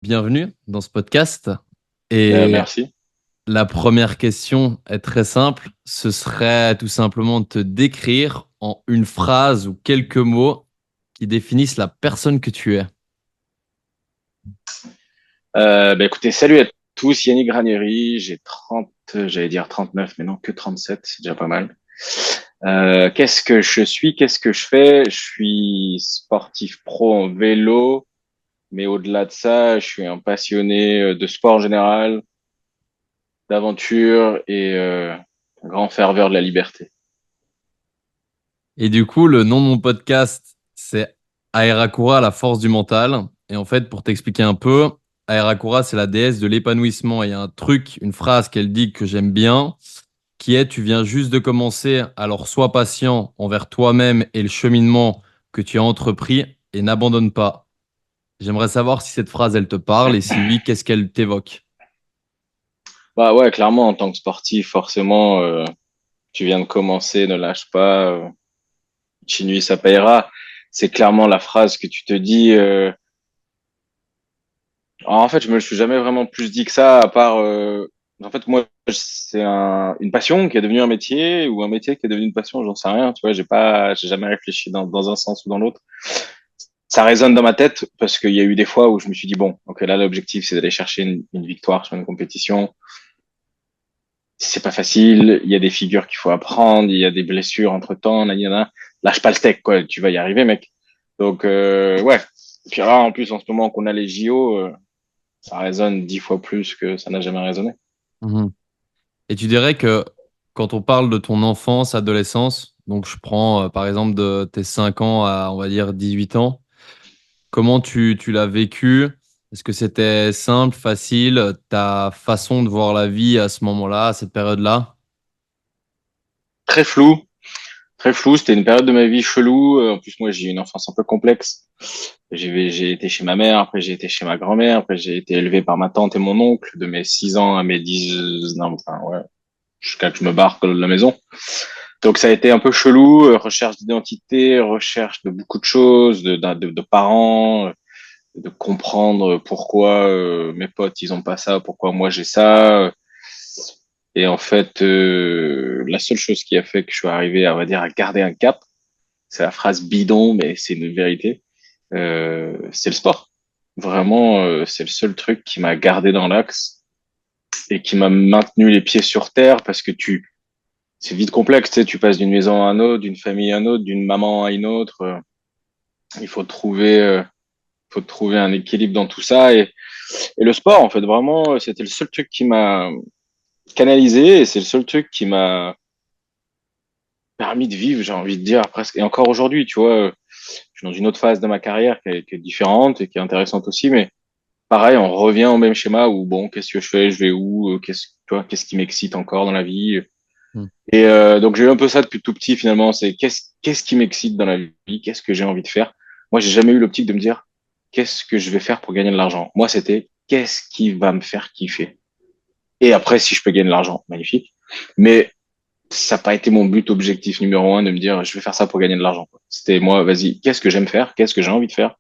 Bienvenue dans ce podcast. Et Merci. la première question est très simple. Ce serait tout simplement de te décrire en une phrase ou quelques mots qui définissent la personne que tu es. Écoutez, salut à tous, Yannick Ranieri, j'ai 30, j'allais dire 39, mais non, que 37, c'est déjà pas mal. Qu'est-ce que je suis, qu'est-ce que je fais? Je suis sportif pro en vélo, mais au-delà de ça, je suis un passionné de sport en général, d'aventure et un grand ferveur de la liberté. Et du coup, le nom de mon podcast, c'est Aerakura, la force du mental. Et en fait, pour t'expliquer un peu, Aerakura, c'est la déesse de l'épanouissement. Et il y a un truc, une phrase qu'elle dit que j'aime bien, qui est: tu viens juste de commencer, alors sois patient envers toi-même et le cheminement que tu as entrepris et n'abandonne pas. J'aimerais savoir si cette phrase, elle te parle et si oui, qu'est-ce qu'elle t'évoque. Bah ouais, clairement, en tant que sportif, forcément, tu viens de commencer, ne lâche pas, continue, ça payera. C'est clairement la phrase que tu te dis. Alors, en fait, je me suis jamais vraiment plus dit que ça, à part, en fait, moi, c'est une passion qui est devenue un métier ou un métier qui est devenu une passion, j'en sais rien, tu vois, j'ai jamais réfléchi dans un sens ou dans l'autre. Ça résonne dans ma tête parce qu'il y a eu des fois où je me suis dit, bon, ok, là, l'objectif, c'est d'aller chercher une victoire sur une compétition. C'est pas facile, il y a des figures qu'il faut apprendre, il y a des blessures entre temps, là, il y en a. Lâche pas le steak, quoi, tu vas y arriver, mec. Donc, ouais. Et puis là, en plus, en ce moment qu'on a les JO, ça résonne 10 fois plus que ça n'a jamais résonné. Mhm. Et tu dirais que quand on parle de ton enfance, adolescence, donc je prends par exemple de tes 5 ans à, on va dire, 18 ans, comment tu l'as vécu? Est-ce que c'était simple, facile, ta façon de voir la vie à ce moment-là, à cette période-là? Très flou, très flou. C'était une période de ma vie chelou. En plus, moi, j'ai eu une enfance un peu complexe. J'ai été chez ma mère, après j'ai été chez ma grand-mère, après j'ai été élevé par ma tante et mon oncle de mes 6 ans à mes 10, non, enfin, ouais, jusqu'à que je me barre de la maison. Donc ça a été un peu chelou, recherche d'identité, recherche de beaucoup de choses, de parents, de comprendre pourquoi mes potes ils ont pas ça, pourquoi moi j'ai ça. Et en fait, la seule chose qui a fait que je suis arrivé, on va dire, à garder un cap, c'est la phrase bidon, mais c'est une vérité. C'est le sport. Vraiment, c'est le seul truc qui m'a gardé dans l'axe et qui m'a maintenu les pieds sur terre parce que c'est vite complexe, tu sais, tu passes d'une maison à une autre, d'une famille à une autre, d'une maman à une autre. Il faut trouver un équilibre dans tout ça et le sport, en fait, vraiment, c'était le seul truc qui m'a canalisé et c'est le seul truc qui m'a permis de vivre, j'ai envie de dire presque. Et encore aujourd'hui, tu vois, je suis dans une autre phase de ma carrière qui est différente et qui est intéressante aussi, mais pareil, on revient au même schéma où bon, qu'est-ce que je fais, je vais où, qu'est-ce qui m'excite encore dans la vie. Hmm. Et donc j'ai eu un peu ça depuis tout petit finalement, c'est qu'est-ce qui m'excite dans la vie, qu'est-ce que j'ai envie de faire. Moi, j'ai jamais eu l'optique de me dire qu'est-ce que je vais faire pour gagner de l'argent. Moi, c'était qu'est-ce qui va me faire kiffer. Et après, si je peux gagner de l'argent, magnifique. Mais ça n'a pas été mon but objectif numéro un de me dire je vais faire ça pour gagner de l'argent. C'était moi, vas-y, qu'est-ce que j'aime faire, qu'est-ce que j'ai envie de faire,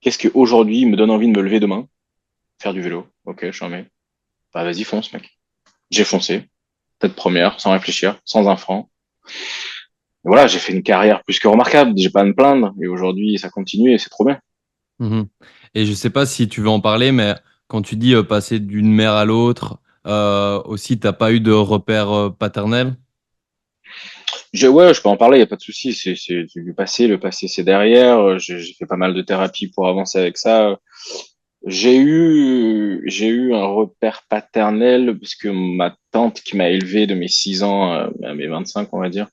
qu'est-ce qui aujourd'hui me donne envie de me lever demain, faire du vélo. Ok, je suis en mets. Bah vas-y, fonce, mec. J'ai foncé, tête première, sans réfléchir, sans un franc. Et voilà, j'ai fait une carrière plus que remarquable, j'ai pas à me plaindre. Et aujourd'hui, ça continue et c'est trop bien. Mhm. Et je sais pas si tu veux en parler, mais quand tu dis passer d'une mère à l'autre, aussi, t'as pas eu de repère paternel? Ouais, je peux en parler, y a pas de souci. C'est du passé, le passé c'est derrière. J'ai fait pas mal de thérapie pour avancer avec ça. J'ai eu un repère paternel parce que ma tante qui m'a élevé de mes 6 ans à mes 25, on va dire,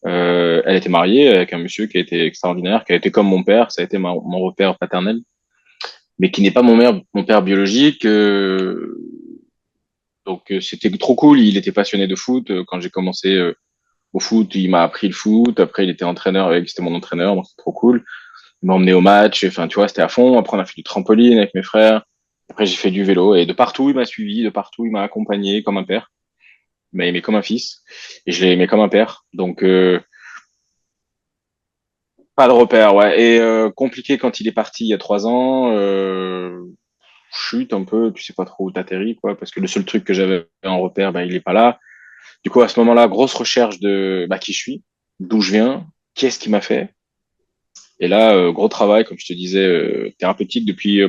elle était mariée avec un monsieur qui a été extraordinaire, qui a été comme mon père, ça a été mon repère paternel, mais qui n'est pas mon père biologique. Donc c'était trop cool, il était passionné de foot. Quand j'ai commencé au foot, il m'a appris le foot. Après, il était entraîneur, c'était mon entraîneur, donc c'était trop cool. Il m'a emmené au match, enfin, tu vois, c'était à fond. Après, on a fait du trampoline avec mes frères. Après, j'ai fait du vélo et de partout, il m'a suivi, de partout, il m'a accompagné comme un père. Il m'a aimé comme un fils et je l'ai aimé comme un père. Donc, pas de repère, ouais. Et compliqué quand il est parti il y a 3 ans. chutes un peu, tu sais pas trop où t'atterris, quoi, parce que le seul truc que j'avais en repère, bah, il est pas là. Du coup, à ce moment-là, grosse recherche de bah, qui je suis, d'où je viens, qu'est-ce qui m'a fait. Et là, gros travail, comme je te disais, thérapeutique depuis.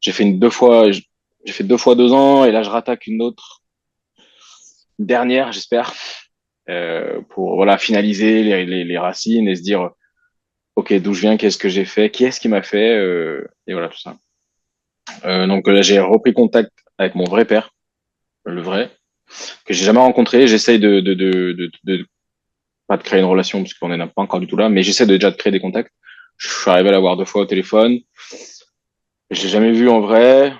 J'ai fait une deux fois, j'ai fait 2 fois 2 ans, et là, je rattaque une autre une dernière, j'espère, pour voilà finaliser les racines et se dire, ok, d'où je viens, qu'est-ce que j'ai fait, qui est-ce qui m'a fait, et voilà tout ça. Donc là, j'ai repris contact avec mon vrai père, le vrai, que j'ai jamais rencontré. J'essaye de pas de créer une relation parce qu'on n'en a pas encore du tout là, mais j'essaie déjà de créer des contacts. Je suis arrivé à l'avoir 2 fois au téléphone. Je l'ai jamais vu en vrai.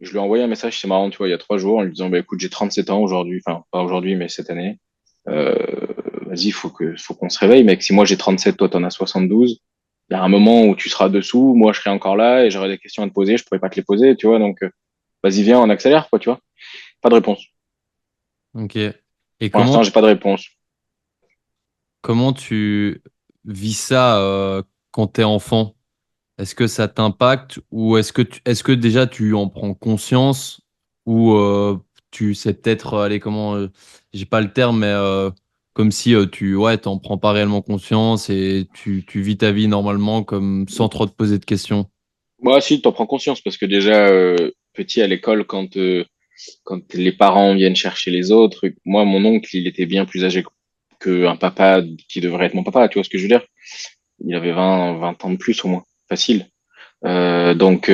Je lui ai envoyé un message, c'est marrant, tu vois, il y a 3 jours, en lui disant, bah, écoute, j'ai 37 ans aujourd'hui, enfin, pas aujourd'hui, mais cette année. Euh, Vas-y, faut qu'on se réveille, mec. Si moi j'ai 37, toi t'en as 72. Il y a un moment où tu seras dessous, moi je serai encore là et j'aurai des questions à te poser, je pourrais pas te les poser, tu vois, donc, vas-y, viens, on accélère, quoi, tu vois. Pas de réponse. Ok. Et Pour l'instant, j'ai pas de réponse. comment tu vis ça quand t'es enfant? Est-ce que ça t'impacte ou est-ce que déjà tu en prends conscience ou tu sais peut-être, allez, comment, j'ai pas le terme, mais comme si ouais, t'en prends pas réellement conscience et tu vis ta vie normalement comme sans trop te poser de questions. Moi, si, t'en prends conscience parce que déjà, petit à l'école, quand les parents viennent chercher les autres, moi, mon oncle, il était bien plus âgé qu'un papa qui devrait être mon papa, tu vois ce que je veux dire? Il avait 20 ans de plus au moins, facile. Donc,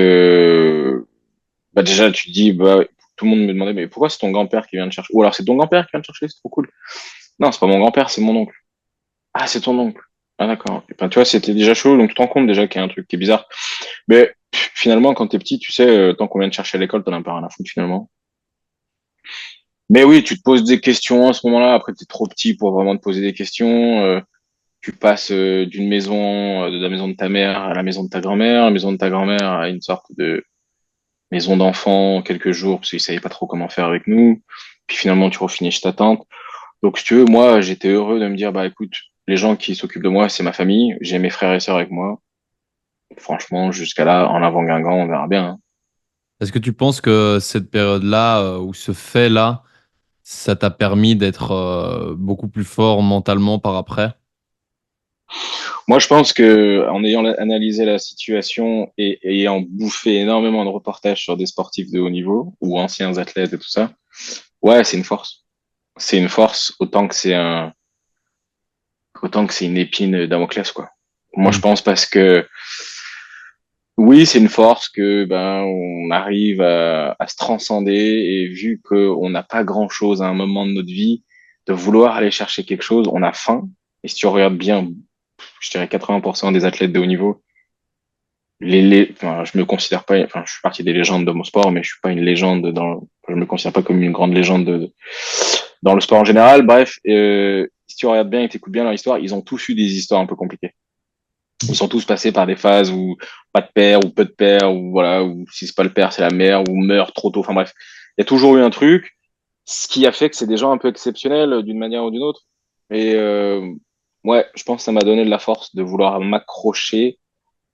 bah déjà, tu te dis, bah, tout le monde me demandait, mais pourquoi c'est ton grand-père qui vient te chercher? Ou alors c'est ton grand-père qui vient te chercher, c'est trop cool. Non, c'est pas mon grand-père, c'est mon oncle. Ah, c'est ton oncle. Ah, d'accord. Et ben, tu vois, c'était déjà chaud, donc tu te rends compte déjà qu'il y a un truc qui est bizarre. Mais finalement, quand t'es petit, tu sais, tant qu'on vient te chercher à l'école, t'en as pas rien à foutre finalement. Mais oui, tu te poses des questions à ce moment-là. Après, t'es trop petit pour vraiment te poser des questions. Tu passes d'une maison, de la maison de ta mère à la maison de ta grand-mère, la maison de ta grand-mère à une sorte de maison d'enfant quelques jours parce qu'ils savaient pas trop comment faire avec nous. Puis finalement, tu refinis chez ta tante. Donc, si tu veux, moi, j'étais heureux de me dire, bah écoute, les gens qui s'occupent de moi, c'est ma famille. J'ai mes frères et sœurs avec moi. Franchement, jusqu'à là, en avant Guingamp, on verra bien, hein. Est-ce que tu penses que cette période-là ou ce fait-là, ça t'a permis d'être beaucoup plus fort mentalement par après? Moi, je pense que en ayant analysé la situation et ayant bouffé énormément de reportages sur des sportifs de haut niveau ou anciens athlètes et tout ça, ouais, c'est une force. C'est une force autant que c'est une épine Damoclès, quoi. Moi, je Hmm. pense parce que oui, c'est une force que ben on arrive à se transcender et vu qu'on n'a pas grand-chose à un moment de notre vie, de vouloir aller chercher quelque chose, on a faim. Et si tu regardes bien, je dirais 80% des athlètes de haut niveau, enfin, je me considère pas, enfin, je suis partie des légendes de mon sport, mais je suis pas une légende je me considère pas comme une grande légende dans le sport en général. Bref, si tu regardes bien et t'écoutes bien leur histoire, ils ont tous eu des histoires un peu compliquées. Ils sont tous passés par des phases où pas de père ou peu de père ou voilà, ou si c'est pas le père, c'est la mère ou meurt trop tôt. Enfin bref, il y a toujours eu un truc, ce qui a fait que c'est des gens un peu exceptionnels d'une manière ou d'une autre. Et ouais, je pense que ça m'a donné de la force de vouloir m'accrocher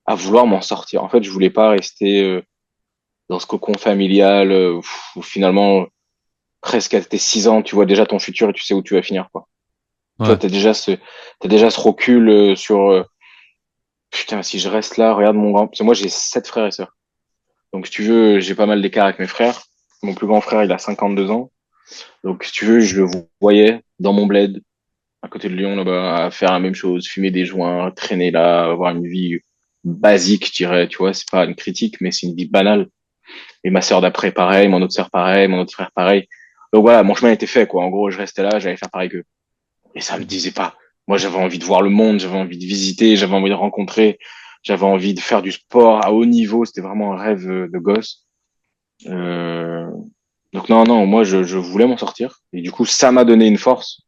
à vouloir m'en sortir. En fait, je voulais pas rester dans ce cocon familial où finalement, presque à tes 6 ans, tu vois déjà ton futur et tu sais où tu vas finir, quoi. Tu vois, Ouais. t'as déjà ce recul sur, putain, si je reste là, regarde mon grand, parce que moi, j'ai 7 frères et sœurs. Donc, si tu veux, j'ai pas mal d'écart avec mes frères. Mon plus grand frère, il a 52 ans. Donc, si tu veux, je le voyais dans mon bled, à côté de Lyon, là-bas, à faire la même chose, fumer des joints, traîner là, avoir une vie basique, je dirais, tu vois, c'est pas une critique, mais c'est une vie banale. Et ma sœur d'après, pareil, mon autre sœur, pareil, mon autre frère, pareil. Donc voilà, mon chemin était fait, quoi. En gros, je restais là, j'allais faire pareil qu'eux. Et ça me disait pas. Moi, j'avais envie de voir le monde, j'avais envie de visiter, j'avais envie de rencontrer, j'avais envie de faire du sport à haut niveau. C'était vraiment un rêve de gosse. Euh... Donc non, non, moi, je voulais m'en sortir. Et du coup, ça m'a donné une force.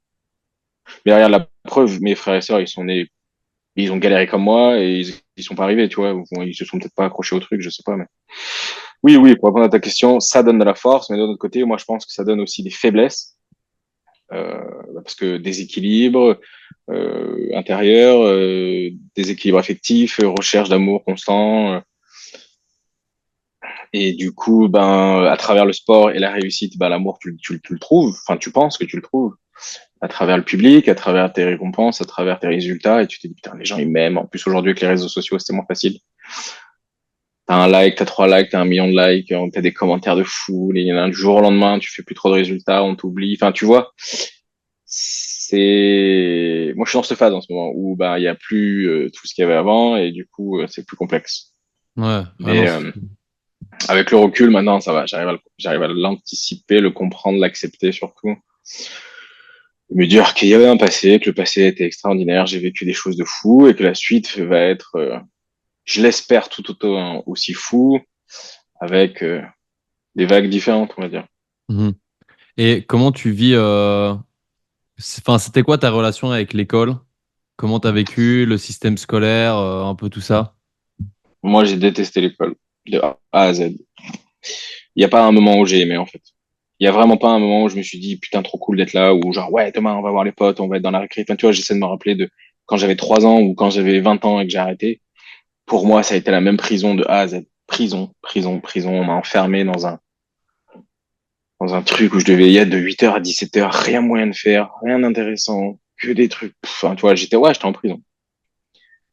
Mais regarde, la preuve, mes frères et sœurs, ils sont nés, ils ont galéré comme moi et ils sont pas arrivés, tu vois. Bon, ils se sont peut-être pas accrochés au truc, je sais pas, mais oui, oui, pour répondre à ta question, ça donne de la force, mais d'un autre côté, moi, je pense que ça donne aussi des faiblesses, parce que déséquilibre intérieur, déséquilibre affectif, recherche d'amour constant, Et du coup, ben, à travers le sport et la réussite, ben, l'amour, tu le trouves. Enfin, tu penses que tu le trouves à travers le public, à travers tes récompenses, à travers tes résultats. Et tu te dis, putain, les gens, ils m'aiment. En plus, aujourd'hui, avec les réseaux sociaux, c'est moins facile. T'as un like, t'as 3 likes, t'as 1 million de likes, t'as des commentaires de fou. Il y en a un du jour au lendemain, tu fais plus trop de résultats, on t'oublie. Enfin, tu vois, moi, je suis dans cette phase en ce moment où, bah, il y a plus tout ce qu'il y avait avant et du coup, c'est plus complexe. Ouais, ah non, Mais avec le recul, maintenant, ça va. J'arrive à l'anticiper, le comprendre, l'accepter surtout. Me dire qu'il y avait un passé, que le passé était extraordinaire, j'ai vécu des choses de fou et que la suite va être, je l'espère, tout autant aussi fou, avec des vagues différentes, on va dire. mhm. Et comment tu vis enfin, c'était quoi ta relation avec l'école? Comment t'as vécu le système scolaire, un peu tout ça? Moi, j'ai détesté l'école de A à Z. Il n'y a pas un moment où j'ai aimé, en fait. Il y a vraiment pas un moment où je me suis dit, putain, trop cool d'être là, ou genre, ouais, demain, on va voir les potes, on va être dans la récré. Enfin, tu vois, j'essaie de me rappeler de quand j'avais 3 ans ou quand j'avais 20 ans et que j'ai arrêté. Pour moi, ça a été la même prison de A à Z. Prison, prison, prison. On m'a enfermé dans un truc où je devais y être de 8h à 17h, rien moyen de faire, rien d'intéressant, que des trucs. Enfin, tu vois, j'étais en prison.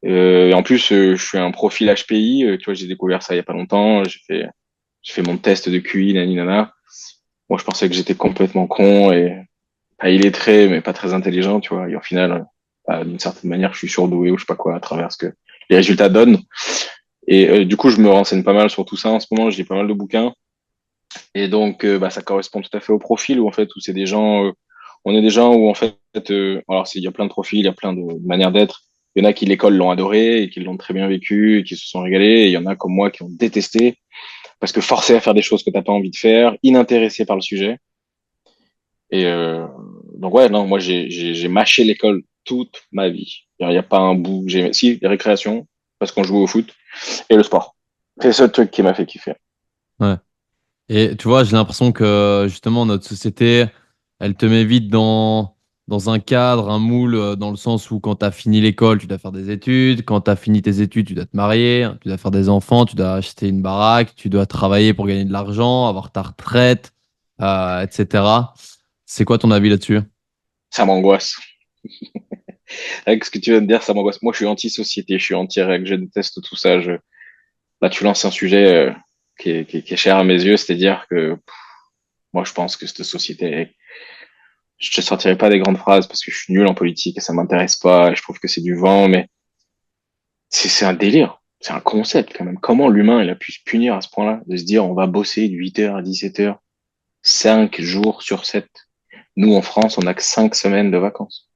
Et en plus, je suis un profil HPI, tu vois, j'ai découvert ça il y a pas longtemps. J'ai fait mon test de QI, nani nana. Moi, je pensais que j'étais complètement con et pas illettré, mais pas très intelligent, tu vois. Et au final, d'une certaine manière, je suis surdoué ou je sais pas quoi à travers ce que les résultats donnent. Et du coup, je me renseigne pas mal sur tout ça en ce moment. Je lis pas mal de bouquins. Et donc, bah, ça correspond tout à fait au profil où en fait, où c'est des gens, on est des gens où en fait, alors il y a plein de profils, il y a plein de manières d'être. Il y en a qui l'école l'ont adoré et qui l'ont très bien vécu et qui se sont régalés. Et il y en a comme moi qui ont détesté parce que forcé à faire des choses que t'as pas envie de faire, inintéressé par le sujet. Et donc ouais, non, moi j'ai mâché l'école toute ma vie. Il y a pas un bout. Si les récréations parce qu'on jouait au foot et le sport. C'est ce truc qui m'a fait kiffer. Ouais. Et tu vois, j'ai l'impression que justement notre société, elle te met vite dans un cadre, un moule, dans le sens où quand tu as fini l'école, tu dois faire des études. Quand tu as fini tes études, tu dois te marier, tu dois faire des enfants, tu dois acheter une baraque, tu dois travailler pour gagner de l'argent, avoir ta retraite, etc. C'est quoi ton avis là-dessus? Ça m'angoisse. Avec ce que tu viens de dire, ça m'angoisse. Moi, je suis anti-société, je suis anti-règle, je déteste tout ça. Là, tu lances un sujet qui est cher à mes yeux, c'est-à-dire que moi, je pense que cette société, je te sortirai pas des grandes phrases parce que je suis nul en politique et ça m'intéresse pas. Et je trouve que c'est du vent, mais c'est un délire. C'est un concept quand même. Comment l'humain, il a pu se punir à ce point-là, de se dire on va bosser de 8h à 17h, 5 jours sur 7. Nous, en France, on a que 5 semaines de vacances.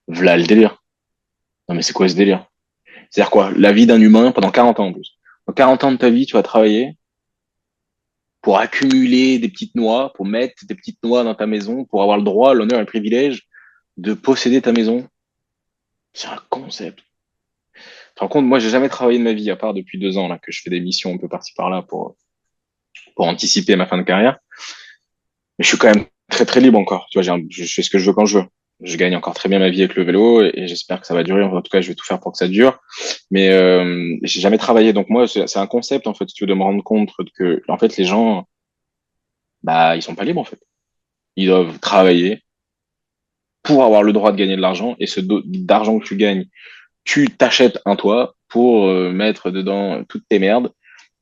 V'là le délire. Non, mais c'est quoi ce délire? C'est-à-dire quoi? La vie d'un humain pendant 40 ans en plus. Dans 40 ans de ta vie, tu vas travailler pour accumuler des petites noix, pour mettre des petites noix dans ta maison, pour avoir le droit, l'honneur et le privilège de posséder ta maison. C'est un concept. Tu te rends compte, moi, j'ai jamais travaillé de ma vie, à part depuis 2 ans, là, que je fais des missions un peu par-ci par-là pour anticiper ma fin de carrière. Mais je suis quand même très, très libre encore. Tu vois, je fais ce que je veux quand je veux. Je gagne encore très bien ma vie avec le vélo et j'espère que ça va durer. En tout cas, je vais tout faire pour que ça dure. Mais j'ai jamais travaillé. Donc moi, c'est un concept, en fait, si tu veux, de me rendre compte que, en fait, les gens, bah, ils sont pas libres, en fait. Ils doivent travailler pour avoir le droit de gagner de l'argent et d'argent que tu gagnes, tu t'achètes un toit pour mettre dedans toutes tes merdes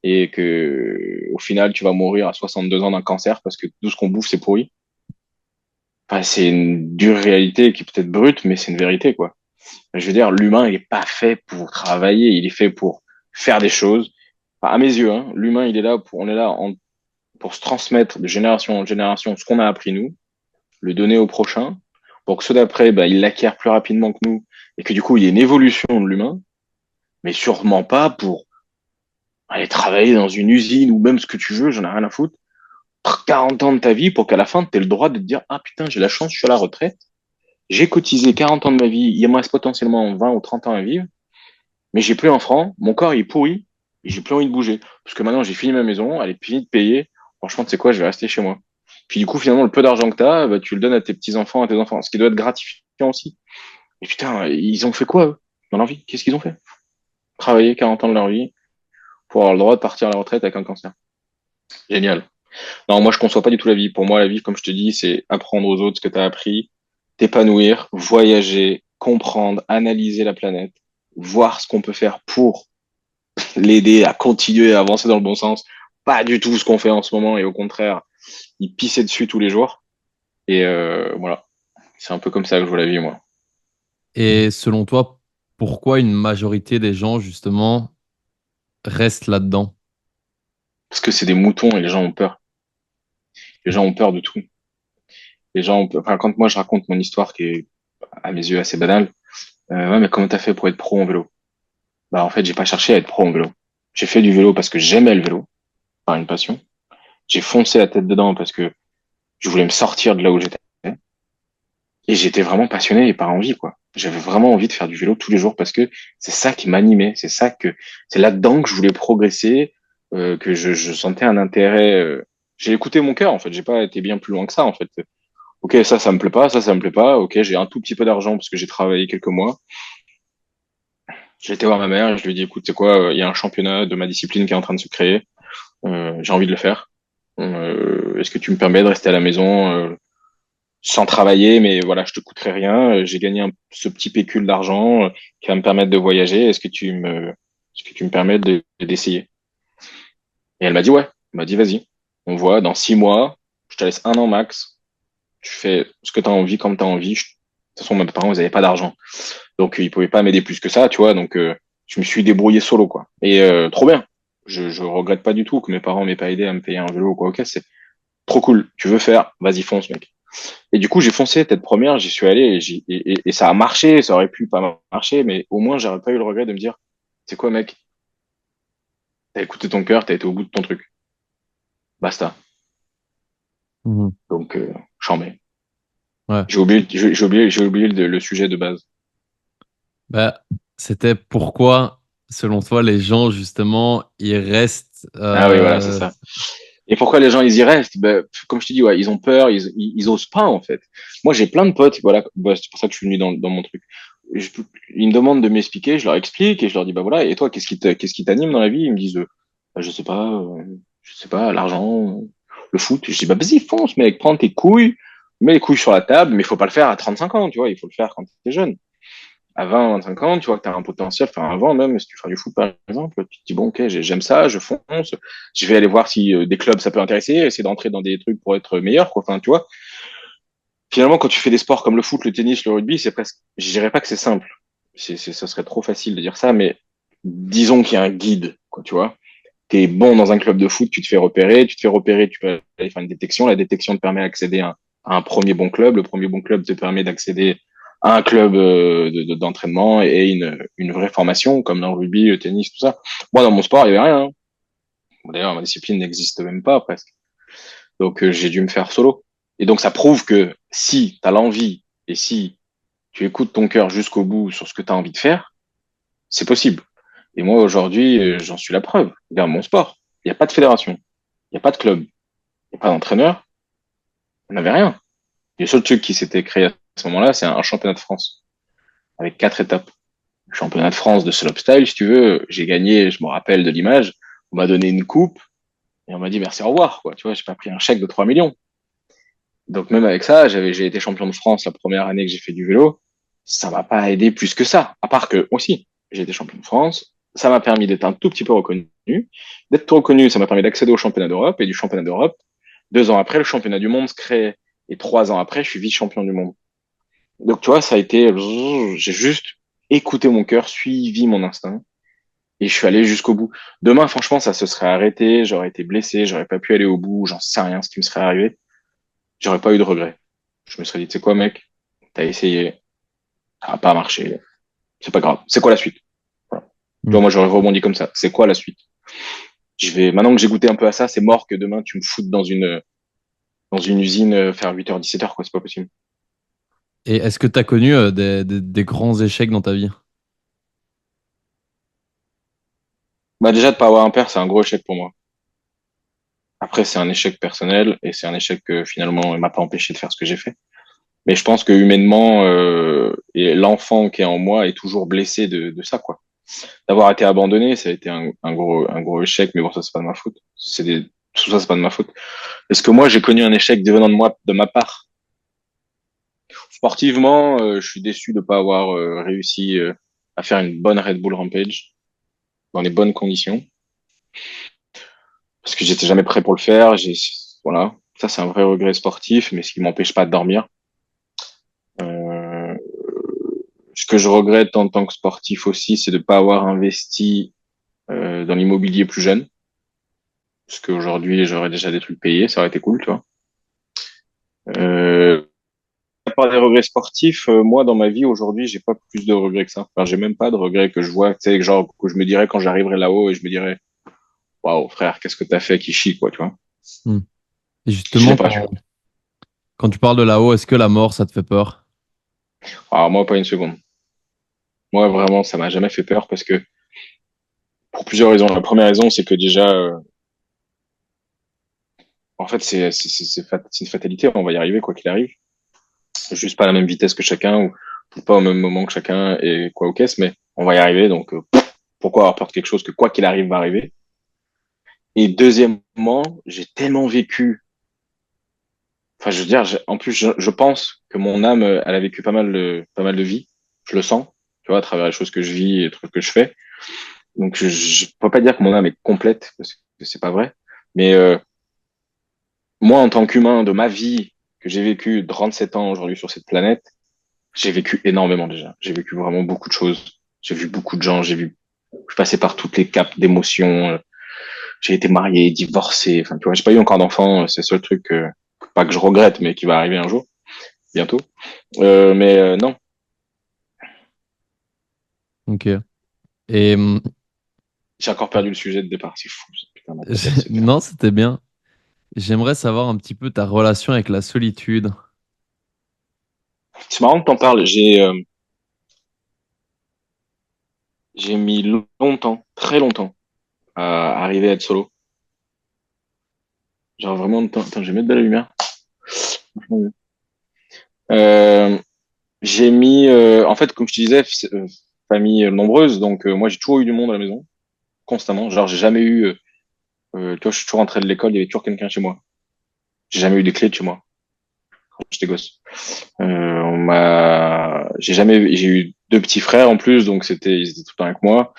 et que au final tu vas mourir à 62 ans d'un cancer parce que tout ce qu'on bouffe c'est pourri. Enfin, c'est une dure réalité qui est peut-être brute, mais c'est une vérité quoi. Je veux dire, l'humain il est pas fait pour travailler, il est fait pour faire des choses. Enfin, à mes yeux, hein, l'humain il est là pour, on est là pour se transmettre de génération en génération ce qu'on a appris nous, le donner au prochain, pour que ceux d'après, bah, ils l'acquièrent plus rapidement que nous, et que du coup, il y ait une évolution de l'humain, mais sûrement pas pour aller travailler dans une usine ou même ce que tu veux, j'en ai rien à foutre. 40 ans de ta vie pour qu'à la fin, tu aies le droit de te dire, ah putain, j'ai la chance, je suis à la retraite, j'ai cotisé 40 ans de ma vie, il me reste potentiellement 20 ou 30 ans à vivre, mais j'ai plus un franc, mon corps il est pourri, et j'ai plus envie de bouger. Parce que maintenant, j'ai fini ma maison, elle est finie de payer, franchement, tu sais quoi, je vais rester chez moi. Puis du coup, finalement, le peu d'argent que tu as, bah, tu le donnes à tes petits-enfants, à tes enfants, ce qui doit être gratifiant aussi. Et putain, ils ont fait quoi, eux, dans leur vie? Qu'est-ce qu'ils ont fait? Travailler 40 ans de leur vie pour avoir le droit de partir à la retraite avec un cancer. Génial. Non, moi, je conçois pas du tout la vie. Pour moi, la vie, comme je te dis, c'est apprendre aux autres ce que tu as appris, t'épanouir, voyager, comprendre, analyser la planète, voir ce qu'on peut faire pour l'aider à continuer à avancer dans le bon sens. Pas du tout ce qu'on fait en ce moment et au contraire, y pisser dessus tous les jours. Et voilà, c'est un peu comme ça que je vois la vie, moi. Et selon toi, pourquoi une majorité des gens, justement, restent là-dedans? Parce que c'est des moutons et les gens ont peur. Les gens ont peur de tout. Les gens ont peur. Enfin, quand moi je raconte mon histoire qui est à mes yeux assez banale, ouais, mais comment t'as fait pour être pro en vélo? Bah en fait, j'ai pas cherché à être pro en vélo. J'ai fait du vélo parce que j'aimais le vélo, par une passion. J'ai foncé la tête dedans parce que je voulais me sortir de là où j'étais. Et j'étais vraiment passionné et par envie, quoi. J'avais vraiment envie de faire du vélo tous les jours parce que c'est ça qui m'animait. C'est là-dedans que je voulais progresser, que je sentais un intérêt. J'ai écouté mon cœur, en fait. J'ai pas été bien plus loin que ça, en fait. Ok, ça me plaît pas, ça me plaît pas. Ok, j'ai un tout petit peu d'argent parce que j'ai travaillé quelques mois. J'ai été voir ma mère et je lui ai dit, écoute, c'est quoi, il y a un championnat de ma discipline qui est en train de se créer. J'ai envie de le faire. Est-ce que tu me permets de rester à la maison sans travailler, mais voilà, je te coûterai rien. J'ai gagné ce petit pécule d'argent qui va me permettre de voyager. Est-ce que tu me permets d'essayer? Et elle m'a dit ouais. Elle m'a dit vas-y. On voit dans 6 mois. Je te laisse un an max. Tu fais ce que tu as envie, comme tu as envie. De toute façon, mes parents, ils avaient pas d'argent. Donc, ils pouvaient pas m'aider plus que ça, tu vois. Donc, je me suis débrouillé solo, quoi. Et trop bien. Je regrette pas du tout que mes parents m'aient pas aidé à me payer un vélo ou quoi. Ok, c'est trop cool. Tu veux faire? Vas-y, fonce, mec. Et du coup, j'ai foncé tête première, j'y suis allé et ça a marché. Ça aurait pu pas marcher, mais au moins, j'aurais pas eu le regret de me dire, c'est quoi, mec? T'as écouté ton cœur, t'as été au bout de ton truc. Basta. Mhm. Donc, j'en mets. Ouais. J'ai oublié le sujet de base. Bah, c'était pourquoi, selon toi, les gens, justement, ils restent. Ah oui, voilà, c'est ça. Et pourquoi les gens ils y restent? Ben, comme je te dis, ouais, ils ont peur, ils osent pas en fait. Moi, j'ai plein de potes, voilà, bah, c'est pour ça que je suis venu dans mon truc. Je- Ils me demandent de m'expliquer, je leur explique et je leur dis bah voilà. Et toi, qu'est-ce qui t'anime dans la vie? Ils me disent bah, je sais pas, l'argent, le foot. Je dis bah vas-y, fonce, mec, prends tes couilles, mets les couilles sur la table, mais il faut pas le faire à 35 ans, tu vois, il faut le faire quand t'es jeune à 20, 25 ans, tu vois que tu as un potentiel, enfin avant même, si tu fais du foot par exemple, tu te dis bon ok, j'aime ça, je fonce, je vais aller voir si des clubs ça peut intéresser, essayer d'entrer dans des trucs pour être meilleur, quoi. Enfin, tu vois, finalement quand tu fais des sports comme le foot, le tennis, le rugby, c'est presque, je dirais pas que c'est simple, ça serait trop facile de dire ça, mais disons qu'il y a un guide, quoi, tu vois. T'es bon dans un club de foot, tu te fais repérer, tu peux aller faire une détection, la détection te permet d'accéder à un premier bon club, le premier bon club te permet d'accéder à un club d'entraînement et une vraie formation, comme dans le rugby, le tennis, tout ça. Moi, dans mon sport, il y avait rien, hein. Bon, d'ailleurs, ma discipline n'existe même pas, presque. Donc, j'ai dû me faire solo. Et donc, ça prouve que si tu as l'envie et si tu écoutes ton cœur jusqu'au bout sur ce que tu as envie de faire, c'est possible. Et moi, aujourd'hui, j'en suis la preuve. Regarde mon sport. Il n'y a pas de fédération. Il n'y a pas de club. Il n'y a pas d'entraîneur. On n'avait rien. Le seul truc qui s'était créé à ce moment-là, c'est un championnat de France avec 4 étapes. Le championnat de France de slopestyle, si tu veux, j'ai gagné, je me rappelle de l'image. On m'a donné une coupe et on m'a dit merci, au revoir, quoi. Tu vois, j'ai pas pris un chèque de 3 millions. Donc même avec ça, j'ai été champion de France la première année que j'ai fait du vélo. Ça m'a pas aidé plus que ça. À part que, aussi, j'ai été champion de France. Ça m'a permis d'être un tout petit peu reconnu. D'être reconnu, ça m'a permis d'accéder au championnat d'Europe et du championnat d'Europe. 2 ans après, le championnat du monde se crée. Et 3 ans après, je suis vice-champion du monde. Donc, tu vois, ça a été, j'ai juste écouté mon cœur, suivi mon instinct et je suis allé jusqu'au bout. Demain, franchement, ça se serait arrêté, j'aurais été blessé, j'aurais pas pu aller au bout, j'en sais rien ce qui me serait arrivé. J'aurais pas eu de regret. Je me serais dit, tu sais quoi, mec, t'as essayé, ça n'a pas marché, c'est pas grave. C'est quoi la suite? Voilà. Tu vois, Mhm. moi, j'aurais rebondi comme ça. C'est quoi la suite? Maintenant que j'ai goûté un peu à ça, c'est mort que demain, tu me foutes dans une usine, faire 8h, 17h, quoi, c'est pas possible. Et est-ce que tu as connu des grands échecs dans ta vie? Bah, déjà, de pas avoir un père, c'est un gros échec pour moi. Après, c'est un échec personnel et c'est un échec que finalement, il m'a pas empêché de faire ce que j'ai fait. Mais je pense que humainement, et l'enfant qui est en moi est toujours blessé de ça, quoi. D'avoir été abandonné, ça a été un gros échec, mais bon, ça, c'est pas de ma faute. Tout ça, c'est pas de ma faute. Est-ce que moi, j'ai connu un échec devenant de ma part? Sportivement, je suis déçu de pas avoir réussi à faire une bonne Red Bull Rampage dans les bonnes conditions, parce que j'étais jamais prêt pour le faire. Voilà, ça c'est un vrai regret sportif, mais ce qui m'empêche pas de dormir. Euh, Ce que je regrette en tant que sportif aussi, c'est de pas avoir investi dans l'immobilier plus jeune, parce qu'aujourd'hui j'aurais déjà des trucs payés, ça aurait été cool, tu vois. Euh, À part des regrets sportifs, moi dans ma vie aujourd'hui, j'ai pas plus de regrets que ça. Enfin, j'ai même pas de regrets que je vois, tu sais, genre que je me dirais quand j'arriverai là-haut et je me dirais, waouh frère, qu'est-ce que t'as fait qui chie quoi, tu vois. Hmm. Et Je l'ai justement, pas, tu vois. quand tu parles de là-haut, est-ce que la mort, ça te fait peur? Alors moi pas une seconde. Moi vraiment, ça m'a jamais fait peur parce que pour plusieurs raisons. La première raison, c'est que déjà, en fait, c'est une fatalité. On va y arriver quoi qu'il arrive. Juste pas à la même vitesse que chacun ou pas au même moment que chacun et quoi au caisse, mais on va y arriver. Donc pourquoi avoir peur de quelque chose que quoi qu'il arrive va arriver. Et deuxièmement, j'ai tellement vécu. Enfin, je veux dire, en plus, je pense que mon âme, elle a vécu pas mal de vie. Je le sens, tu vois, à travers les choses que je vis et les trucs que je fais. Donc, je peux pas dire que mon âme est complète parce que c'est pas vrai. Mais moi, en tant qu'humain de ma vie que j'ai vécu 37 ans aujourd'hui sur cette planète, j'ai vécu énormément déjà. J'ai vécu vraiment beaucoup de choses. J'ai vu beaucoup de gens. Je suis passé par toutes les capes d'émotions. J'ai été marié, divorcé. Enfin, tu vois, j'ai pas eu encore d'enfant. C'est le seul truc pas que je regrette, mais qui va arriver un jour, bientôt. Mais non, Ok. Et j'ai encore perdu le sujet de départ. C'est fou. Putain, ma tête, elle se perd. non, c'était bien. J'aimerais savoir un petit peu ta relation avec la solitude. C'est marrant que t'en parles. J'ai mis longtemps, très longtemps, à arriver à être solo. Genre vraiment longtemps. Attends, je vais mettre de la lumière. Euh, j'ai mis, en fait, comme je te disais, famille nombreuse. Donc moi, j'ai toujours eu du monde à la maison, constamment. Genre, j'ai jamais eu, tu vois, je suis toujours rentré de l'école, il y avait toujours quelqu'un chez moi. J'ai jamais eu des clés de chez moi quand j'étais gosse. J'ai eu deux petits frères en plus, donc ils étaient tout le temps avec moi.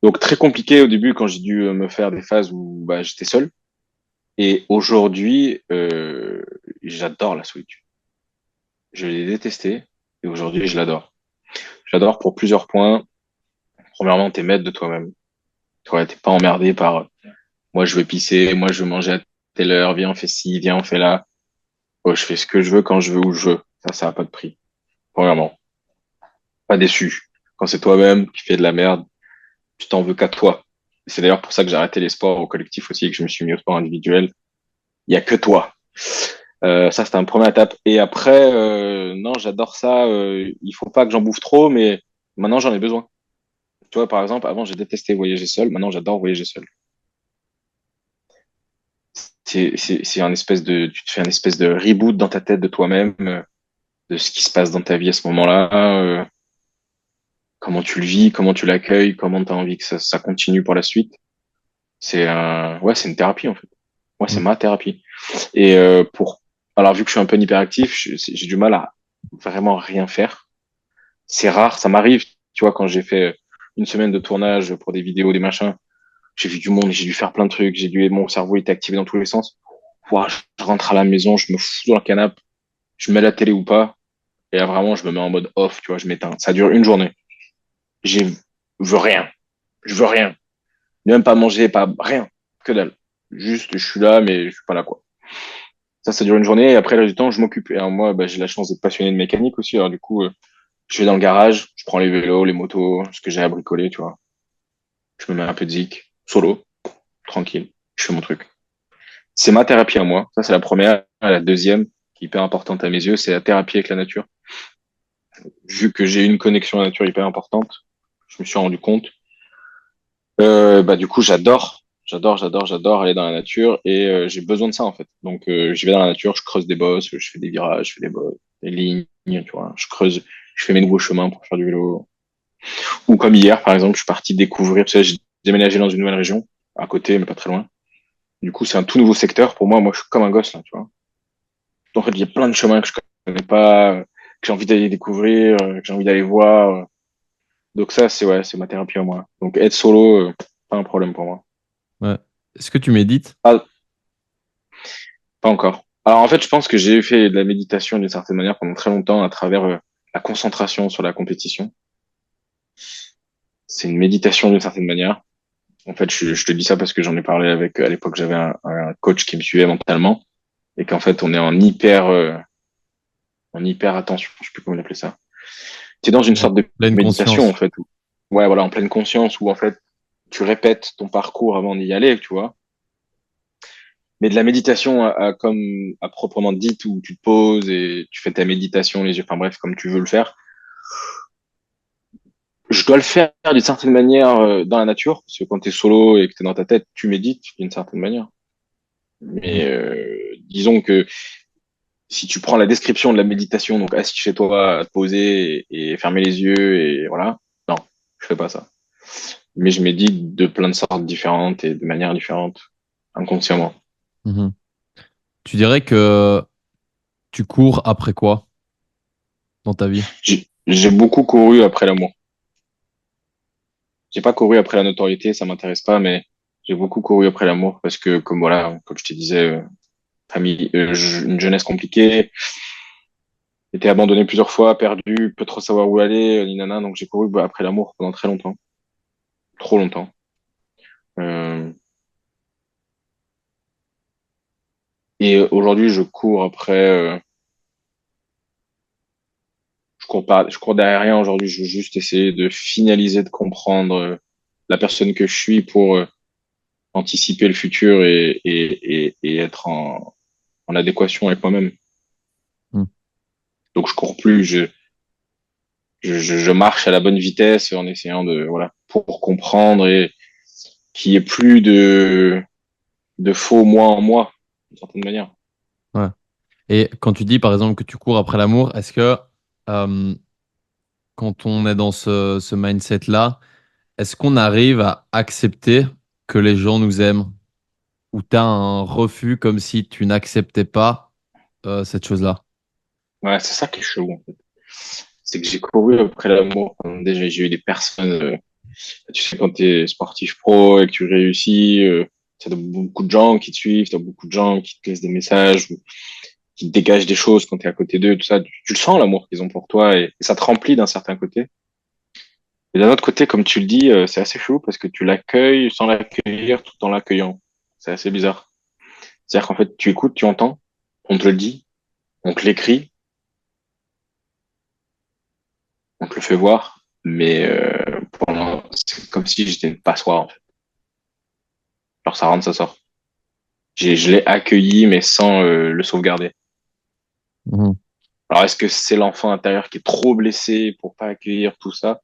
Donc très compliqué au début quand j'ai dû me faire des phases où bah, j'étais seul. Et aujourd'hui, j'adore la solitude. Je l'ai détesté et aujourd'hui, je l'adore. J'adore pour plusieurs points. Premièrement, t'es maître de toi-même. Toi, t'es pas emmerdé par moi, je veux pisser, moi, je veux manger à telle heure, viens, on fait ci, viens, on fait là. Oh, je fais ce que je veux quand je veux où je veux. Ça n'a pas de prix. Premièrement, pas déçu. Quand c'est toi-même qui fais de la merde, tu t'en veux qu'à toi. C'est d'ailleurs pour ça que j'ai arrêté les sports au collectif aussi et que je me suis mis au sport individuel. Il y a que toi. Ça, c'était un premier étape. Et après, non, j'adore ça. Il faut pas que j'en bouffe trop, mais maintenant, j'en ai besoin. Tu vois, par exemple, avant, j'ai détesté voyager seul. Maintenant, j'adore voyager seul. C'est un espèce de, tu te fais un espèce de reboot dans ta tête de toi-même, de ce qui se passe dans ta vie à ce moment-là, comment tu le vis, comment tu l'accueilles, comment tu as envie que ça continue pour la suite. Ouais, c'est une thérapie, en fait. Moi, c'est Mm. ma thérapie. Et alors vu que je suis un peu hyperactif, j'ai du mal à vraiment rien faire. C'est rare, ça m'arrive, tu vois, quand j'ai fait une semaine de tournage pour des vidéos, des machins, j'ai vu du monde, j'ai dû faire plein de trucs, mon cerveau était activé dans tous les sens. Ouah, je rentre à la maison, je me fous dans le canapé, je mets la télé ou pas, et là vraiment je me mets en mode off, tu vois, je m'éteins. Ça dure une journée. J'ai, je veux rien, je veux rien, même pas manger, pas rien, que dalle. Juste, je suis là, mais je suis pas là, quoi. Ça dure une journée, et après, le reste du temps, je m'occupe. Et alors, moi, bah, j'ai la chance d'être passionné de mécanique aussi, alors du coup, je vais dans le garage, je prends les vélos, les motos, ce que j'ai à bricoler, tu vois. Je me mets un peu de zik, solo, tranquille, je fais mon truc. C'est ma thérapie à moi. Ça, c'est la première. La deuxième, qui est hyper importante à mes yeux, c'est la thérapie avec la nature. Vu que j'ai une connexion à la nature hyper importante, je me suis rendu compte. Bah, du coup, j'adore aller dans la nature et j'ai besoin de ça, en fait. Donc, j'y vais dans la nature, je creuse des bosses, je fais des virages, je fais des bosses, des lignes, tu vois. Je creuse, je fais mes nouveaux chemins pour faire du vélo. Ou comme hier, par exemple, je suis parti découvrir, parce que j'ai déménagé dans une nouvelle région, à côté, mais pas très loin. Du coup, c'est un tout nouveau secteur pour moi. Moi, je suis comme un gosse là, tu vois. En fait, il y a plein de chemins que je connais pas, que j'ai envie d'aller découvrir, que j'ai envie d'aller voir. Donc ça, c'est ouais, c'est ma thérapie à moi. Donc être solo, pas un problème pour moi. Ouais. Est-ce que tu médites? Pas, pas encore. Alors en fait, je pense que j'ai fait de la méditation d'une certaine manière pendant très longtemps à travers la concentration sur la compétition. C'est une méditation d'une certaine manière. En fait, je te dis ça parce que j'en ai parlé avec, à l'époque, j'avais un coach qui me suivait mentalement et qu'en fait, on est en hyper attention, je sais plus comment on appelait ça. Tu es dans une En sorte de pleine méditation, en conscience. fait. Ouais, voilà, en pleine conscience où, en fait, tu répètes ton parcours avant d'y aller, tu vois. Mais de la méditation comme à proprement dit, où tu te poses et tu fais ta méditation, les yeux, enfin bref, comme tu veux le faire. Je dois le faire d'une certaine manière dans la nature, parce que quand tu es solo et que tu es dans ta tête, tu médites d'une certaine manière. Mhm. Mais disons que si tu prends la description de la méditation, donc assis chez toi, à te poser et fermer les yeux et voilà, non, je fais pas ça. Mais je médite de plein de sortes différentes et de manières différentes, inconsciemment. Mhm. Tu dirais que tu cours après quoi dans ta vie? J'ai beaucoup couru après l'amour. J'ai pas couru après la notoriété, ça m'intéresse pas, mais j'ai beaucoup couru après l'amour parce que, comme voilà, comme je te disais, famille, une jeunesse compliquée, été abandonné plusieurs fois, perdu, peu trop savoir où aller, ninana, donc j'ai couru après l'amour pendant très longtemps, trop longtemps. Euh, et aujourd'hui, je cours après, je cours pas, je cours derrière rien. Aujourd'hui, je veux juste essayer de finaliser, de comprendre la personne que je suis pour anticiper le futur et être en adéquation avec moi-même. Mhm. Donc, je cours plus, je marche à la bonne vitesse en essayant de, voilà, pour comprendre et qu'il n'y ait plus de faux moi en moi, d'une certaine manière. Ouais. Et quand tu dis par exemple que tu cours après l'amour, est-ce que euh, quand on est dans ce mindset-là, est-ce qu'on arrive à accepter que les gens nous aiment? Ou tu as un refus comme si tu n'acceptais pas cette chose-là? Ouais, c'est ça qui est chelou, en fait. C'est que j'ai couru après l'amour. Déjà, j'ai eu des personnes, tu sais, quand tu es sportif pro et que tu réussis, t'as beaucoup de gens qui te suivent, t'as beaucoup de gens qui te laissent des messages, ou qui te dégagent des choses quand tu es à côté d'eux, tout ça. Tu le sens, l'amour qu'ils ont pour toi, et ça te remplit d'un certain côté. Et d'un autre côté, comme tu le dis, c'est assez chelou parce que tu l'accueilles sans l'accueillir tout en l'accueillant. C'est assez bizarre. C'est-à-dire qu'en fait, tu écoutes, tu entends, on te le dit, on te l'écrit, on te le fait voir, mais c'est comme si j'étais une passoire, en fait. Alors ça rentre, ça sort. Je l'ai accueilli, mais sans le sauvegarder. Mhm. Alors est-ce que c'est l'enfant intérieur qui est trop blessé pour pas accueillir tout ça?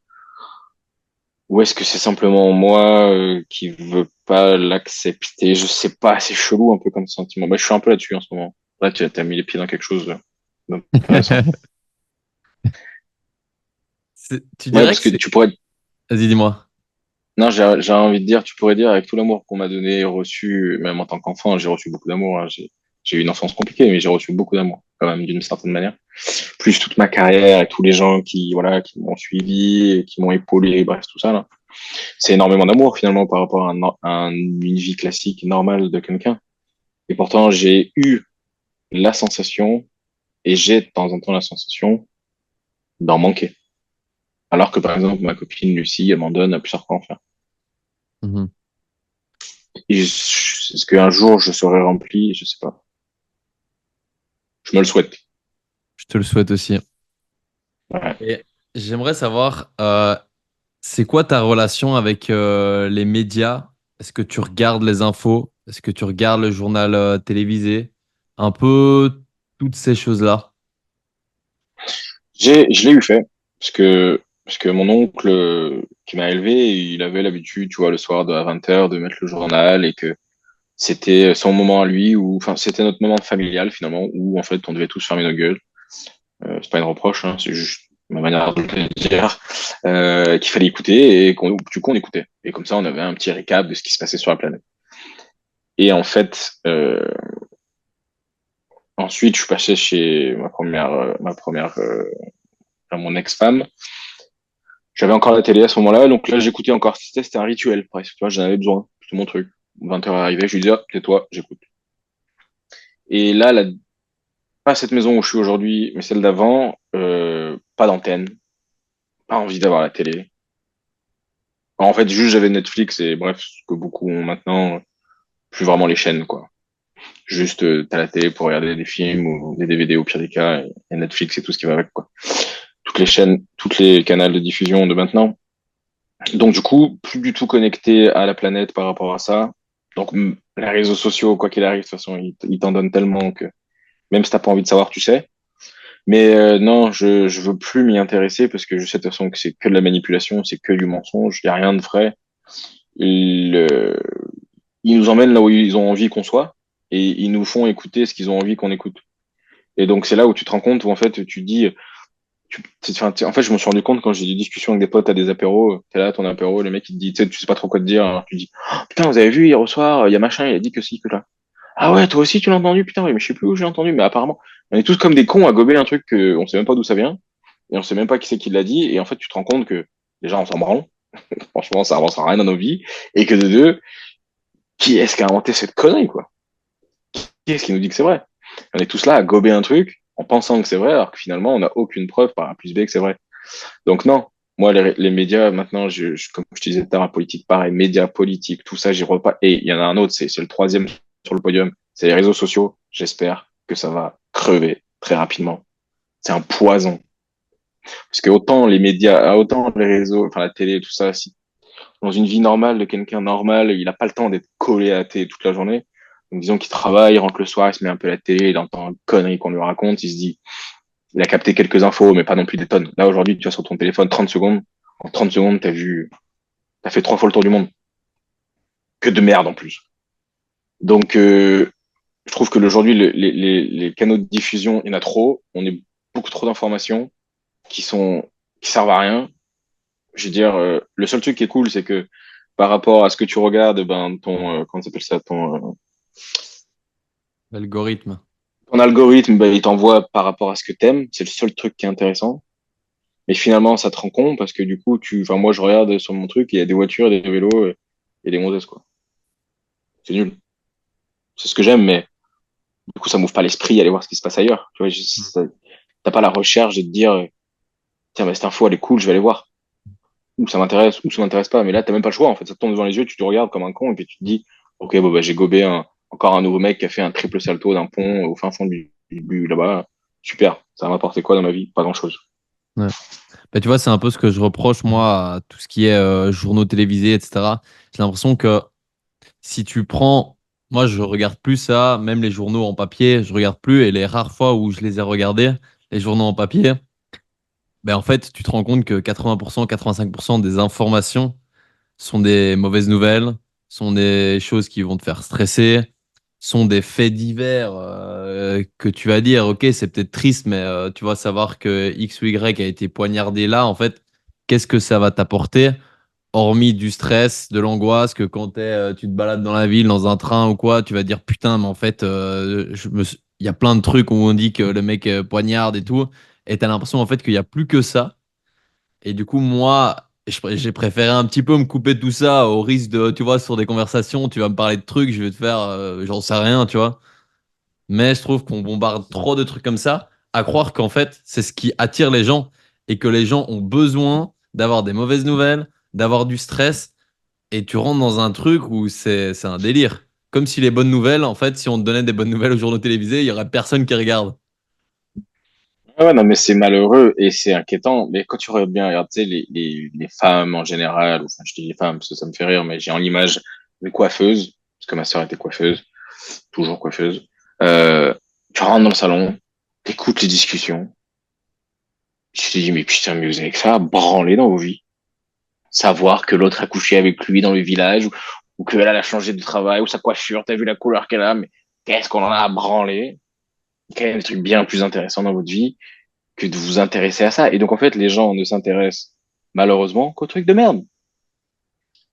Ou est-ce que c'est simplement moi qui veut pas l'accepter? Je sais pas, c'est chelou un peu comme sentiment. Bah, je suis un peu là-dessus en ce moment. Là, tu as mis les pieds dans quelque chose d'intéressant. Tu Ouais, dirais parce que que c'est... tu pourrais. Vas-y, dis-moi. Non, j'ai envie de dire, tu pourrais dire avec tout l'amour qu'on m'a donné, reçu, même en tant qu'enfant, j'ai reçu beaucoup d'amour. Hein. J'ai eu une enfance compliquée, mais j'ai reçu beaucoup d'amour, quand même, d'une certaine manière. Plus toute ma carrière et tous les gens qui, voilà, qui m'ont suivi, et qui m'ont épaulé, bref, tout ça, là. C'est énormément d'amour, finalement, par rapport une vie classique, normale de quelqu'un. Et pourtant, j'ai eu la sensation, et j'ai de temps en temps la sensation d'en manquer. Alors que, par exemple, ma copine Lucie, elle m'en donne à plusieurs fois en faire. Mhm. Est-ce qu'un jour je serai rempli? Je sais pas. Je me le souhaite. Je te le souhaite aussi. Ouais. Et j'aimerais savoir, c'est quoi ta relation avec les médias? Est-ce que tu regardes les infos? Est-ce que tu regardes le journal télévisé? Un peu toutes ces choses-là. Je l'ai eu fait parce que mon oncle qui m'a élevé, il avait l'habitude, tu vois, le soir à 20h de mettre le journal et que c'était son moment à lui ou enfin c'était notre moment familial finalement où en fait on devait tous fermer nos gueules. C'est pas une reproche, hein, c'est juste ma manière de le dire. Qu'il fallait écouter et du coup on écoutait. Et comme ça on avait un petit récap de ce qui se passait sur la planète. Et en fait, ensuite, je suis passé chez mon ex-femme. J'avais encore la télé à ce moment-là, donc là, j'écoutais encore. C'était un rituel, presque. Tu vois, j'en avais besoin. C'est mon truc. 20h arrivé, je lui dis, ah, tais-toi, j'écoute. Et là, pas cette maison où je suis aujourd'hui, mais celle d'avant, pas d'antenne, pas envie d'avoir la télé. En fait, juste j'avais Netflix et bref, ce que beaucoup ont maintenant, plus vraiment les chaînes, quoi. Juste, t'as la télé pour regarder des films ou des DVD au pire des cas, et Netflix et tout ce qui va avec, quoi. Toutes les chaînes, toutes les canaux de diffusion de maintenant. Donc du coup, plus du tout connecté à la planète par rapport à ça. Donc les réseaux sociaux, quoi qu'il arrive, de toute façon, ils t'en donnent tellement que même si t'as pas envie de savoir, tu sais. Mais non, je veux plus m'y intéresser parce que je sais de toute façon que c'est que de la manipulation, c'est que du mensonge, il y a rien de vrai. Ils, euh, ils nous emmènent là où ils ont envie qu'on soit et ils nous font écouter ce qu'ils ont envie qu'on écoute. Et donc c'est là où tu te rends compte où en fait tu dis, en fait je me suis rendu compte quand j'ai des discussions avec des potes à des apéros, t'es là à ton apéro, le mec il te dit, tu sais, tu sais pas trop quoi te dire, alors tu dis, oh, putain vous avez vu hier au soir, il y a machin, il a dit que si que là. Ah ouais, toi aussi tu l'as entendu, putain oui, mais je sais plus où j'ai entendu, mais apparemment on est tous comme des cons à gober un truc que on sait même pas d'où ça vient et on sait même pas qui c'est qui l'a dit et en fait tu te rends compte que déjà on s'en branle, franchement ça avance à rien dans nos vies et que de deux, qui est-ce qui a inventé cette connerie quoi? Qui est-ce qui nous dit que c'est vrai? On est tous là à gober un truc en pensant que c'est vrai, alors que finalement, on n'a aucune preuve par A plus B que c'est vrai. Donc non, moi, les médias, maintenant, comme je te disais tout à l'heure, politique, pareil, médias, politique, tout ça, j'y repas. Et il y en a un autre, c'est le troisième sur le podium, c'est les réseaux sociaux. J'espère que ça va crever très rapidement. C'est un poison. Parce que autant les médias, autant les réseaux, enfin la télé, tout ça, si dans une vie normale de quelqu'un normal, il n'a pas le temps d'être collé à la télé toute la journée. Donc disons qu'il travaille, il rentre le soir, il se met un peu à la télé, il entend une connerie qu'on lui raconte, il se dit, il a capté quelques infos, mais pas non plus des tonnes. Là aujourd'hui, tu vas sur ton téléphone 30 secondes, en 30 secondes, t'as fait 3 fois le tour du monde. Que de merde en plus. Donc je trouve que aujourd'hui, les canaux de diffusion, il y en a trop, on est beaucoup trop d'informations qui sont qui servent à rien. Je veux dire, le seul truc qui est cool, c'est que par rapport à ce que tu regardes, ben comment s'appelle ça, L'algorithme. ton algorithme, ben, il t'envoie par rapport à ce que t'aimes. C'est le seul truc qui est intéressant. Mais finalement, ça te rend compte parce que du coup, enfin, moi, je regarde sur mon truc, il y a des voitures, des vélos et des gonzesses, quoi. C'est nul. C'est ce que j'aime, mais du coup, ça m'ouvre pas l'esprit à aller voir ce qui se passe ailleurs. Tu vois, t'as pas la recherche de te dire, tiens, bah, cette info, elle est cool, je vais aller voir. Ou ça m'intéresse, ou ça m'intéresse pas. Mais là, t'as même pas le choix, en fait. Ça te tombe devant les yeux, tu te regardes comme un con et puis tu te dis, ok, bon, bah, j'ai gobé encore un nouveau mec qui a fait un triple salto d'un pont au fin fond du là-bas. Super. Ça va m'apporter quoi dans ma vie? Pas grand-chose. Ouais. Bah, tu vois, c'est un peu ce que je reproche, moi, à tout ce qui est journaux télévisés, etc. J'ai l'impression que si tu prends. Moi, je regarde plus ça, même les journaux en papier, je regarde plus. Et les rares fois où je les ai regardés, les journaux en papier, ben en fait, tu te rends compte que 80%, 85% des informations sont des mauvaises nouvelles, sont des choses qui vont te faire stresser, sont des faits divers que tu vas dire, ok, c'est peut-être triste, mais tu vas savoir que X ou Y a été poignardé là, en fait, qu'est-ce que ça va t'apporter, hormis du stress, de l'angoisse, que quand tu te balades dans la ville, dans un train ou quoi, tu vas dire, putain, mais en fait, il y a plein de trucs où on dit que le mec poignarde et tout, et tu as l'impression en fait qu'il n'y a plus que ça. Et du coup, moi, j'ai préféré un petit peu me couper de tout ça au risque de, tu vois, sur des conversations, tu vas me parler de trucs, je vais te faire, j'en sais rien, tu vois. Mais je trouve qu'on bombarde trop de trucs comme ça, à croire qu'en fait, c'est ce qui attire les gens et que les gens ont besoin d'avoir des mauvaises nouvelles, d'avoir du stress. Et tu rentres dans un truc où c'est un délire. Comme si les bonnes nouvelles, en fait, si on te donnait des bonnes nouvelles aux journaux télévisés, il y aurait personne qui regarde. Ah ouais, non, mais c'est malheureux et c'est inquiétant. Mais quand tu regardes bien, regarde, tu sais, les femmes en général, enfin, je dis les femmes parce que ça me fait rire, mais j'ai en image une coiffeuse, parce que ma sœur était coiffeuse, toujours coiffeuse. Euh, Tu rentres dans le salon, t'écoutes les discussions, tu te dis, mais putain, mais vous avez que ça à branler dans vos vies. Savoir que l'autre a couché avec lui dans le village, ou qu'elle a changé de travail, ou sa coiffure, t'as vu la couleur qu'elle a, mais qu'est-ce qu'on en a à branler? Quel est le truc bien plus intéressant dans votre vie que de vous intéresser à ça. Et donc, en fait, les gens ne s'intéressent malheureusement qu'aux trucs de merde.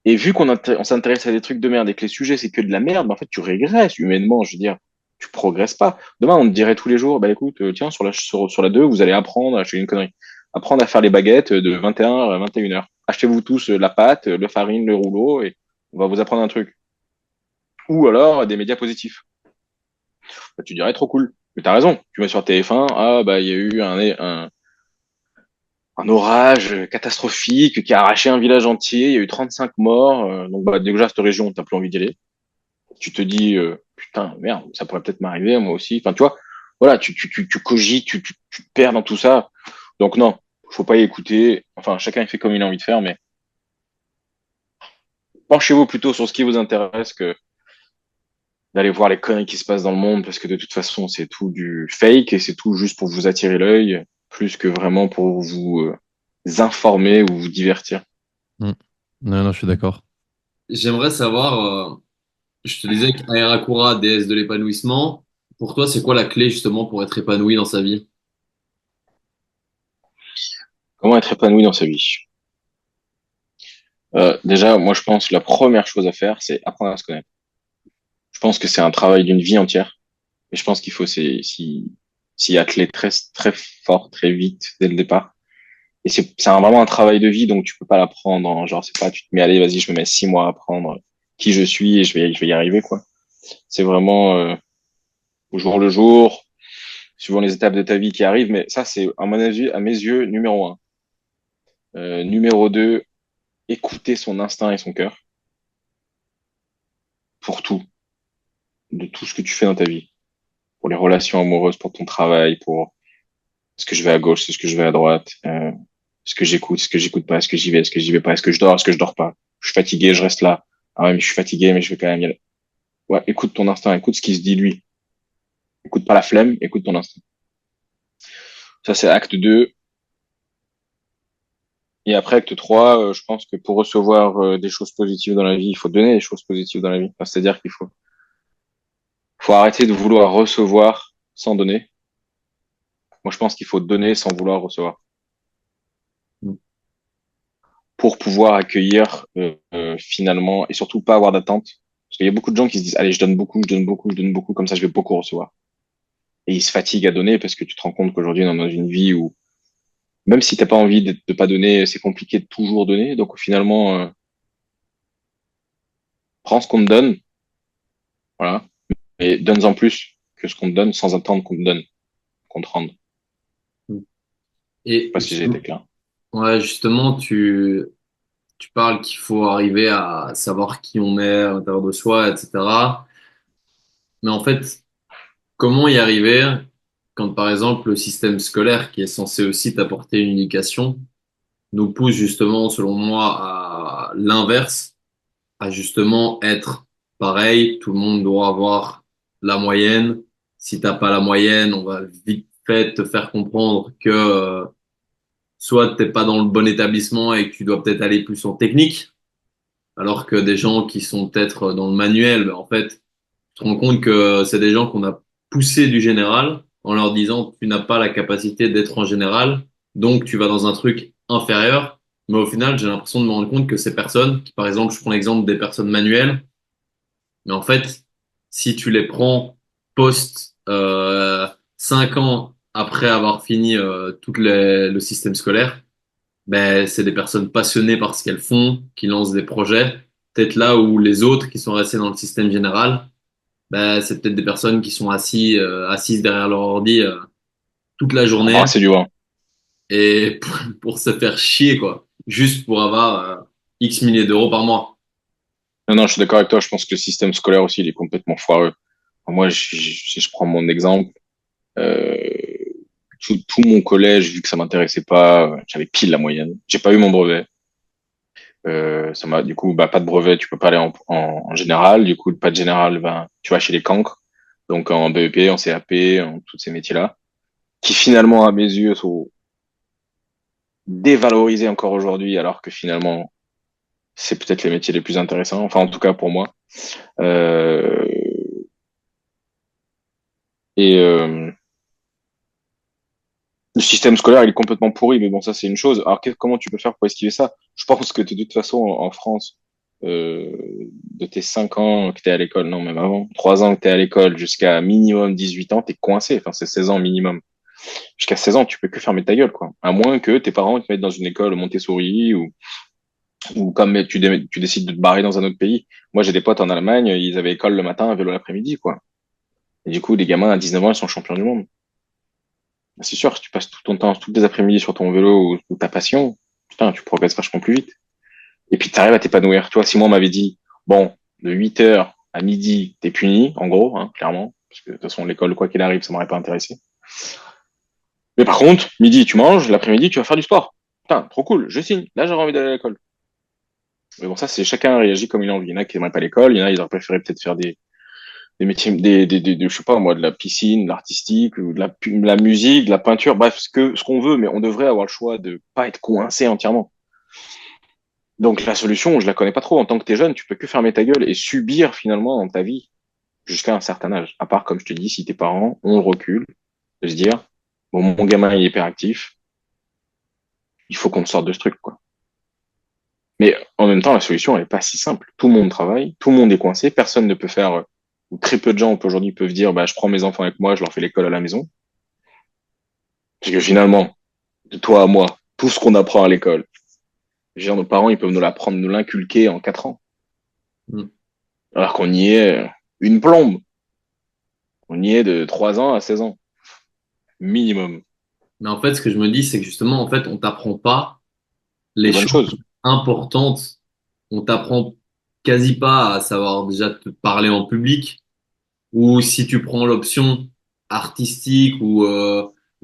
Et vu on s'intéresse à des trucs de merde et que les sujets, c'est que de la merde, bah, en fait, tu régresses humainement, je veux dire, tu progresses pas. Demain, on te dirait tous les jours, bah écoute, tiens, sur la 2 vous allez apprendre, je fais une connerie, apprendre à faire les baguettes de 21h à 21h. Achetez-vous tous la pâte, le farine, le rouleau, et on va vous apprendre un truc. Ou alors des médias positifs. Bah, tu dirais trop cool. Mais t'as raison, tu mets sur TF1, ah bah il y a eu un orage catastrophique qui a arraché un village entier, il y a eu 35 morts, donc bah déjà cette région, t'as plus envie d'y aller. Tu te dis putain merde, ça pourrait peut-être m'arriver moi aussi. Enfin tu vois, voilà, tu cogites, tu te perds dans tout ça. Donc non, faut pas y écouter. Enfin chacun il fait comme il a envie de faire, mais penchez-vous plutôt sur ce qui vous intéresse que d'aller voir les conneries qui se passent dans le monde, parce que de toute façon c'est tout du fake et c'est tout juste pour vous attirer l'œil, plus que vraiment pour vous informer ou vous divertir. Mm. Non, non, je suis d'accord. J'aimerais savoir, je te disais qu'Aerakura, déesse de l'épanouissement, pour toi, c'est quoi la clé justement pour être épanoui dans sa vie? Comment être épanoui dans sa vie? Déjà, moi je pense que la première chose à faire, c'est apprendre à se connaître. Je pense que c'est un travail d'une vie entière. Et je pense qu'il faut s'y atteler très fort, très vite, dès le départ. Et vraiment un travail de vie, donc tu peux pas l'apprendre en genre, c'est pas, tu te mets, allez, vas-y, je me mets 6 mois à apprendre qui je suis et je vais y arriver, quoi. C'est vraiment au jour le jour, suivant les étapes de ta vie qui arrivent, mais ça, c'est, à mon avis, à mes yeux, numéro un. Numéro deux, écouter son instinct et son cœur pour tout, de tout ce que tu fais dans ta vie. Pour les relations amoureuses, pour ton travail, pour est-ce que je vais à gauche, est-ce que je vais à droite, est-ce que j'écoute, est-ce que j'écoute pas, est-ce que j'y vais, est-ce que j'y vais pas, est-ce que je dors pas, je suis fatigué, je reste là. Ah ouais, mais je suis fatigué, mais je vais quand même y aller. Ouais, écoute ton instinct, écoute ce qu'il se dit lui. Écoute pas la flemme, écoute ton instinct. Ça, c'est acte 2. Et après, acte 3, je pense que pour recevoir des choses positives dans la vie, il faut donner des choses positives dans la vie. Enfin, c'est-à-dire faut arrêter de vouloir recevoir sans donner. Moi, je pense qu'il faut donner sans vouloir recevoir Mm. pour pouvoir accueillir finalement et surtout pas avoir d'attente. Parce qu'il y a beaucoup de gens qui se disent, allez, je donne beaucoup, je donne beaucoup, je donne beaucoup, comme ça je vais beaucoup recevoir. Et ils se fatiguent à donner parce que tu te rends compte qu'aujourd'hui on est dans une vie où même si t'as pas envie de pas donner, c'est compliqué de toujours donner. Donc finalement, prends ce qu'on te donne, voilà, et donne-en plus que ce qu'on te donne sans attendre qu'on te donne, qu'on te rende. Je sais Mm. Et pas si j'ai été clair. ouais, justement, tu parles qu'il faut arriver à savoir qui on est à l'intérieur de soi, etc. Mais en fait, comment y arriver quand, par exemple, le système scolaire, qui est censé aussi t'apporter une éducation, nous pousse justement, selon moi, à l'inverse, à justement être pareil. Tout le monde doit avoir la moyenne. Si t'as pas la moyenne, on va vite fait te faire comprendre que soit t'es pas dans le bon établissement et que tu dois peut-être aller plus en technique, alors que des gens qui sont peut-être dans le manuel, ben, en fait, tu te rends compte que c'est des gens qu'on a poussés du général en leur disant tu n'as pas la capacité d'être en général, donc tu vas dans un truc inférieur. Mais au final, j'ai l'impression de me rendre compte que ces personnes, qui, par exemple, je prends l'exemple des personnes manuelles, mais en fait, si tu les prends post 5 ans après avoir fini le système scolaire, ben, c'est des personnes passionnées par ce qu'elles font, qui lancent des projets. Peut-être là où les autres qui sont restés dans le système général, ben, c'est peut-être des personnes qui sont assises derrière leur ordi toute la journée Embrasser du vent. et pour se faire chier, quoi. Juste pour avoir X milliers d'euros par mois. Non, non, je suis d'accord avec toi. Je pense que le système scolaire aussi, il est complètement foireux. Moi, si je prends mon exemple, euh, tout mon collège, vu que ça m'intéressait pas, j'avais pile la moyenne. J'ai pas eu mon brevet. Ça m'a, du coup, bah, pas de brevet, tu peux pas aller en général. Du coup, pas de général, ben, tu vas chez les cancres. Donc, en BEP, en CAP, en tous ces métiers-là, qui finalement, à mes yeux, sont dévalorisés encore aujourd'hui, alors que finalement, c'est peut-être les métiers les plus intéressants. Enfin, en tout cas, pour moi. Euh, et, le système scolaire, il est complètement pourri, mais bon, ça, c'est une chose. Alors, comment tu peux faire pour esquiver ça? Je pense que de toute façon, en France, euh, de tes 5 ans que t'es à l'école, non, même avant, 3 ans que t'es à l'école jusqu'à minimum 18 ans, t'es coincé. Enfin, c'est 16 ans minimum. Jusqu'à 16 ans, tu peux que fermer ta gueule, quoi. À moins que tes parents te mettent dans une école Montessori ou comme tu décides de te barrer dans un autre pays. Moi, j'ai des potes en Allemagne, ils avaient école le matin, vélo l'après-midi, quoi. Et du coup, les gamins à 19 ans, ils sont champions du monde. C'est sûr, si tu passes tout ton temps, toutes les après-midi sur ton vélo ou ta passion, putain, tu progresses vachement plus vite. Et puis, tu arrives à t'épanouir. Tu vois, si moi, on m'avait dit, bon, de 8 heures à midi, t'es puni, en gros, hein, clairement. Parce que de toute façon, l'école, quoi qu'il arrive, ça m'aurait pas intéressé. Mais par contre, midi, tu manges, l'après-midi, tu vas faire du sport. Putain, trop cool, je signe. Là, j'aurais envie d'aller à l'école. Mais bon, ça, c'est chacun réagit comme il a envie. Il y en a qui n'aimeraient pas l'école, il y en a, ils auraient préféré peut-être faire des métiers, je sais pas, moi, de la piscine, de l'artistique, ou de la musique, de la peinture, bref, ce qu'on veut, mais on devrait avoir le choix de pas être coincé entièrement. Donc, la solution, je la connais pas trop. En tant que t'es jeune, tu peux que fermer ta gueule et subir, finalement, dans ta vie, jusqu'à un certain âge. À part, comme je te dis, si tes parents ont le recul, de se dire, bon, mon gamin est hyperactif, il faut qu'on te sorte de ce truc, quoi. Mais en même temps, la solution, elle est pas si simple. Tout le monde travaille, tout le monde est coincé, personne ne peut faire, ou très peu de gens aujourd'hui peuvent dire, bah, je prends mes enfants avec moi, je leur fais l'école à la maison. Parce que finalement, de toi à moi, tout ce qu'on apprend à l'école, je veux dire, nos parents, ils peuvent nous l'apprendre, nous l'inculquer en 4 ans. Mm. Alors qu'on y est une plombe. On y est de 3 ans à 16 ans. Minimum. Mais en fait, ce que je me dis, c'est que justement, en fait, on t'apprend pas les Les bonnes choses choses. importantes. On t'apprend quasi pas à savoir déjà te parler en public. Ou si tu prends l'option artistique où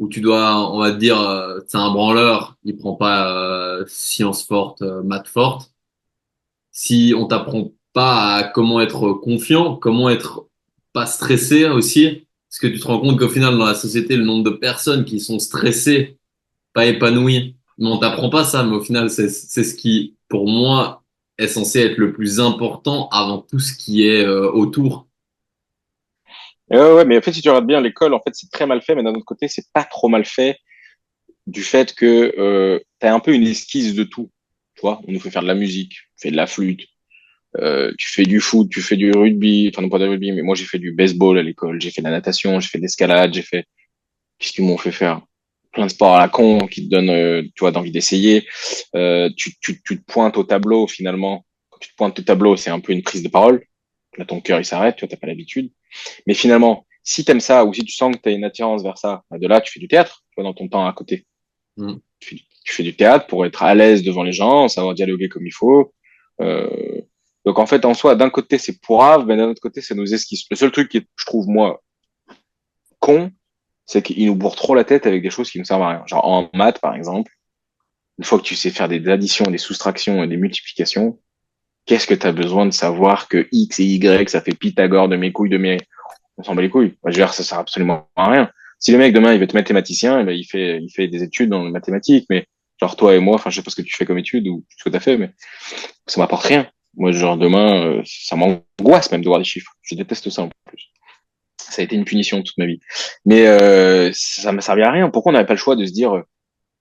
tu dois, on va te dire, c'est un branleur, il prend pas sciences fortes, maths fortes. Si on t'apprend pas à comment être confiant, comment être pas stressé aussi, parce que tu te rends compte qu'au final, dans la société, le nombre de personnes qui sont stressées, pas épanouies, mais on t'apprend pas ça, mais au final, c'est ce qui, pour moi, est censé être le plus important avant tout ce qui est autour. Et ouais, ouais, mais en fait, si tu regardes bien, l'école, en fait, c'est très mal fait, mais d'un autre côté, c'est pas trop mal fait du fait que tu as un peu une esquisse de tout. Tu vois, on nous fait faire de la musique, tu fais de la flûte, tu fais du foot, tu fais du rugby, enfin non pas du rugby, mais moi j'ai fait du baseball à l'école, j'ai fait de la natation, j'ai fait de l'escalade, j'ai fait, qu'est-ce qu'ils m'ont fait faire? Plein de sports à la con qui te donnent, tu vois, d'envie d'essayer. Tu te pointes au tableau finalement. Quand tu te pointes au tableau, c'est un peu une prise de parole. Là, ton cœur il s'arrête, tu vois, t'as pas l'habitude. Mais finalement, si t'aimes ça ou si tu sens que t'as une attirance vers ça, bah, de là, tu fais du théâtre, tu vois, dans ton temps à côté. Mm. Tu fais du théâtre pour être à l'aise devant les gens, savoir dialoguer comme il faut. Euh, donc en fait, en soi, d'un côté c'est pourrave, mais d'un autre côté c'est nos esquisses. Le seul truc qui est, je trouve moi con, c'est qu'il nous bourre trop la tête avec des choses qui ne servent à rien. Genre en maths par exemple, une fois que tu sais faire des additions, des soustractions et des multiplications, qu'est-ce que tu as besoin de savoir que x et y ça fait Pythagore de mes couilles de mes, on s'en bat les couilles. Moi, je veux dire, ça sert absolument à rien. Si le mec demain il veut être mathématicien, eh ben, il fait des études dans les mathématiques, mais genre toi et moi, enfin je sais pas ce que tu fais comme étude ou ce que tu as fait, mais ça m'apporte rien. Moi, genre demain, ça m'angoisse même de voir des chiffres. Je déteste ça en plus. Ça a été une punition toute ma vie. Mais ça m'a servi à rien. Pourquoi on n'avait pas le choix de se dire,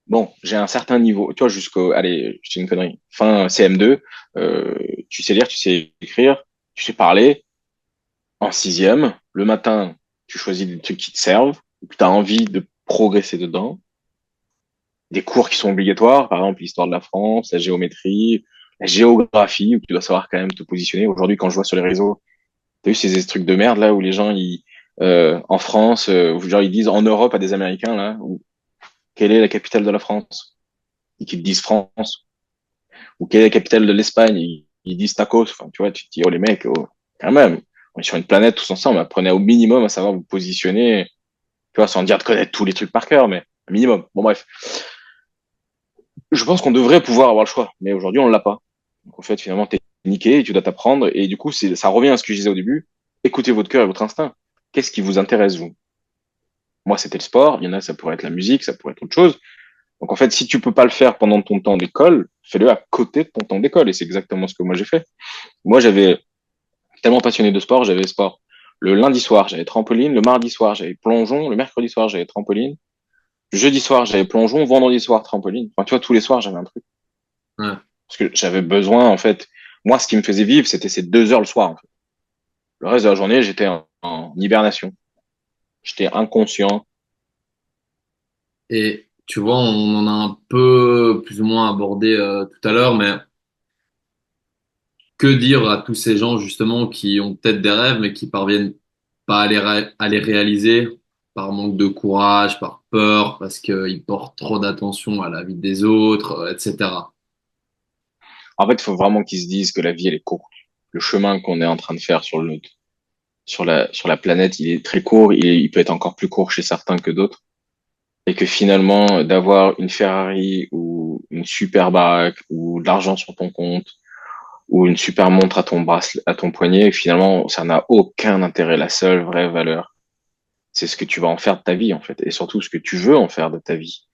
bon, j'ai un certain niveau, tu vois, jusqu'au, allez, je dis une connerie, fin CM2, tu sais lire, tu sais écrire, tu sais parler. En sixième, le matin, tu choisis des trucs qui te servent, que tu as envie de progresser dedans. Des cours qui sont obligatoires, par exemple l'histoire de la France, la géométrie, la géographie, où tu dois savoir quand même te positionner. Aujourd'hui, quand je vois sur les réseaux, t'as vu ces trucs de merde là où les gens en France, genre ils disent en Europe à des Américains là, quelle est la capitale de la France? Et qu'ils te disent France. Ou quelle est la capitale de l'Espagne? Ils disent tacos. Enfin, tu vois, tu te dis, oh les mecs, oh, quand même, on est sur une planète tous ensemble, apprenez au minimum à savoir vous positionner, tu vois, sans dire de connaître tous les trucs par cœur, mais un minimum. Bon bref, je pense qu'on devrait pouvoir avoir le choix, mais aujourd'hui on l'a pas. Donc en fait, finalement, t'es niqué, et tu dois t'apprendre, et du coup, ça revient à ce que je disais au début. Écoutez votre cœur et votre instinct. Qu'est-ce qui vous intéresse, vous? Moi, c'était le sport. Il y en a, ça pourrait être la musique, ça pourrait être autre chose. Donc en fait, si tu peux pas le faire pendant ton temps d'école, fais-le à côté de ton temps d'école. Et c'est exactement ce que moi j'ai fait. Moi, j'avais tellement passionné de sport, j'avais sport. Le lundi soir, j'avais trampoline. Le mardi soir, j'avais plongeon. Le mercredi soir, j'avais trampoline. Le jeudi soir, j'avais plongeon. Vendredi soir, trampoline. Enfin, tu vois, tous les soirs, j'avais un truc. Ouais. Parce que j'avais besoin, en fait. Moi, ce qui me faisait vivre, c'était ces 2 heures le soir, en fait. Le reste de la journée, j'étais en hibernation. J'étais inconscient. Et tu vois, on en a un peu plus ou moins abordé tout à l'heure, mais que dire à tous ces gens justement qui ont peut-être des rêves, mais qui parviennent pas à les réaliser par manque de courage, par peur, parce qu'ils portent trop d'attention à la vie des autres, etc. En fait, il faut vraiment qu'ils se disent que la vie, elle est courte. Le chemin qu'on est en train de faire sur la planète, il est très court. Il peut être encore plus court chez certains que d'autres. Et que finalement, d'avoir une Ferrari ou une super baraque ou de l'argent sur ton compte ou une super montre à ton bracelet, à ton poignet, finalement, ça n'a aucun intérêt. La seule vraie valeur, c'est ce que tu vas en faire de ta vie, en fait. Et surtout, ce que tu veux en faire de ta vie.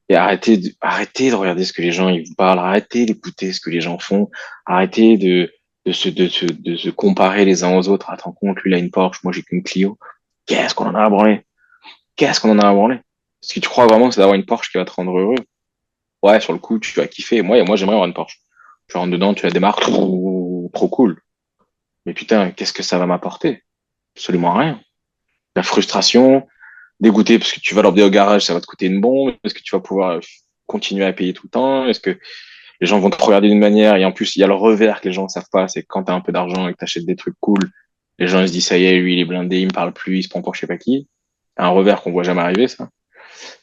Et arrêtez de regarder ce que les gens ils vous parlent, arrêtez d'écouter ce que les gens font, arrêtez de se comparer les uns aux autres. Attends, compte, lui, il a une Porsche, moi, j'ai qu'une Clio. Qu'est-ce qu'on en a à branler? Qu'est-ce qu'on en a à branler? Est-ce que tu crois vraiment que c'est d'avoir une Porsche qui va te rendre heureux? Ouais, sur le coup, tu vas kiffer. Moi, j'aimerais avoir une Porsche. Tu rentres dedans, tu la démarres, trop cool. Mais putain, qu'est-ce que ça va m'apporter? Absolument rien. La frustration, dégoûté parce que tu vas l'emmener au garage, ça va te coûter une bombe. Est-ce que tu vas pouvoir continuer à payer tout le temps? Est-ce que les gens vont te regarder d'une manière et en plus, il y a le revers que les gens ne savent pas, c'est que quand tu as un peu d'argent et que tu achètes des trucs cool, les gens ils se disent ça y est, lui il est blindé, il me parle plus, il se prend pour je sais pas qui. Un revers qu'on voit jamais arriver, ça.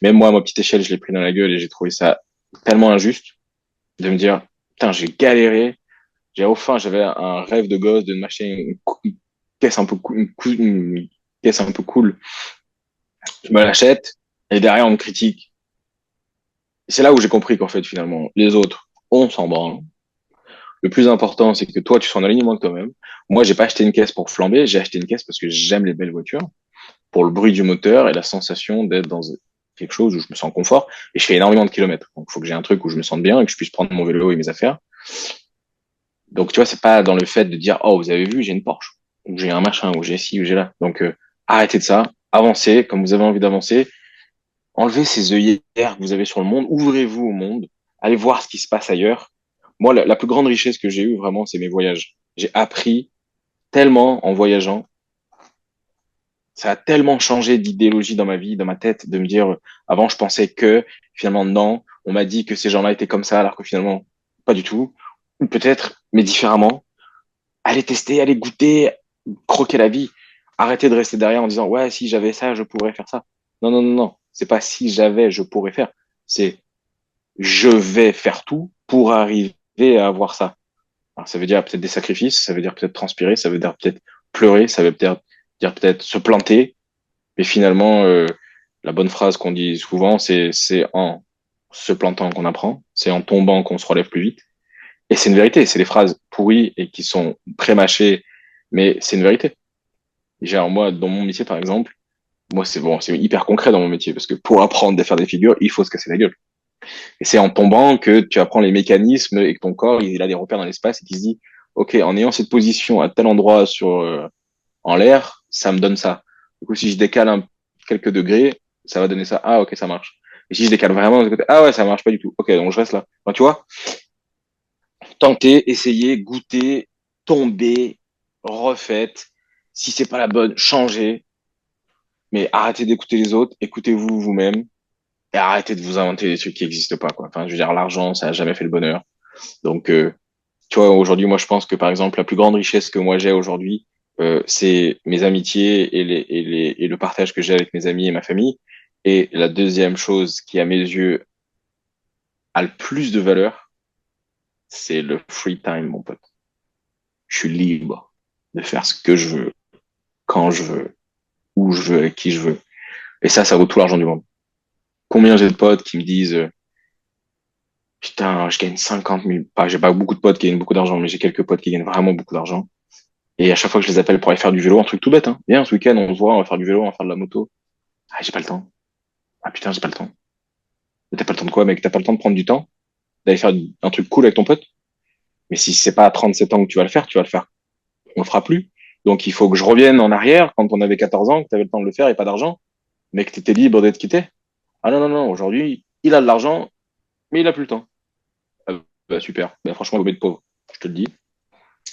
Même moi, à ma petite échelle, je l'ai pris dans la gueule et j'ai trouvé ça tellement injuste de me dire, putain, j'ai galéré. J'avais un rêve de gosse de m'acheter une caisse un peu une caisse un peu cool. Je me l'achète et derrière on me critique. Et c'est là où j'ai compris qu'en fait, finalement, les autres, on s'en branle. Le plus important, c'est que toi, tu sois en alignement avec toi-même. Moi, j'ai pas acheté une caisse pour flamber, j'ai acheté une caisse parce que j'aime les belles voitures, pour le bruit du moteur et la sensation d'être dans quelque chose où je me sens en confort. Et je fais énormément de kilomètres. Donc, il faut que j'ai un truc où je me sente bien et que je puisse prendre mon vélo et mes affaires. Donc, tu vois, c'est pas dans le fait de dire, oh, vous avez vu, j'ai une Porsche, ou j'ai un machin, ou j'ai ci, ou j'ai là. Donc, arrêtez de ça, avancez comme vous avez envie d'avancer, enlevez ces œillères que vous avez sur le monde, ouvrez-vous au monde, allez voir ce qui se passe ailleurs. Moi, la plus grande richesse que j'ai eue, vraiment, c'est mes voyages. J'ai appris tellement en voyageant. Ça a tellement changé d'idéologie dans ma vie, dans ma tête, de me dire, avant, je pensais que, finalement, non, on m'a dit que ces gens-là étaient comme ça, alors que finalement, pas du tout. Ou peut-être, mais différemment. Allez tester, allez goûter, croquer la vie. Arrêtez de rester derrière en disant, ouais, si j'avais ça, je pourrais faire ça. Non, non, non, non. C'est pas si j'avais, je pourrais faire. C'est je vais faire tout pour arriver à avoir ça. Alors, ça veut dire peut-être des sacrifices, ça veut dire peut-être transpirer, ça veut dire peut-être pleurer, ça veut peut-être dire peut-être se planter. Mais finalement, la bonne phrase qu'on dit souvent, c'est en se plantant qu'on apprend, c'est en tombant qu'on se relève plus vite. Et c'est une vérité, c'est des phrases pourries et qui sont pré-mâchées, mais c'est une vérité. Genre, moi, dans mon métier, par exemple, moi, c'est bon, c'est hyper concret dans mon métier, parce que pour apprendre à faire des figures, il faut se casser la gueule. Et c'est en tombant que tu apprends les mécanismes et que ton corps, il a des repères dans l'espace et qu'il se dit, OK, en ayant cette position à tel endroit en l'air, ça me donne ça. Du coup, si je décale quelques degrés, ça va donner ça. Ah, OK, ça marche. Et si je décale vraiment de côté, ah ouais, ça marche pas du tout. OK, donc je reste là. Enfin, tu vois, tenter, essayer, goûter, tomber, refaites. Si c'est pas la bonne, changez. Mais arrêtez d'écouter les autres, écoutez-vous vous-même et arrêtez de vous inventer des trucs qui n'existent pas, quoi. Enfin, je veux dire, l'argent, ça a jamais fait le bonheur. Donc, tu vois, aujourd'hui, moi, je pense que, par exemple, la plus grande richesse que moi j'ai aujourd'hui, c'est mes amitiés et le partage que j'ai avec mes amis et ma famille. Et la deuxième chose qui, à mes yeux, a le plus de valeur, c'est le free time, mon pote. Je suis libre de faire ce que je veux, quand je veux, où je veux, avec qui je veux. Et ça vaut tout l'argent du monde. Combien j'ai de potes qui me disent, putain, je gagne 50 000. Pas, j'ai pas beaucoup de potes qui gagnent beaucoup d'argent, mais j'ai quelques potes qui gagnent vraiment beaucoup d'argent. Et à chaque fois que je les appelle pour aller faire du vélo, un truc tout bête, hein. Viens, ce week-end, on se voit, on va faire du vélo, on va faire de la moto. Ah, j'ai pas le temps. Ah, putain, j'ai pas le temps. Mais t'as pas le temps de quoi, mec? T'as pas le temps de prendre du temps, d'aller faire un truc cool avec ton pote? Mais si c'est pas à 37 ans que tu vas le faire, tu vas le faire. On le fera plus. Donc, il faut que je revienne en arrière quand on avait 14 ans, que t'avais le temps de le faire et pas d'argent, mais que t'étais libre d'être quitté. Ah non, non, non, aujourd'hui, il a de l'argent, mais il a plus le temps. Ah, bah, super. Bah, franchement, l'obé de pauvre. Je te le dis.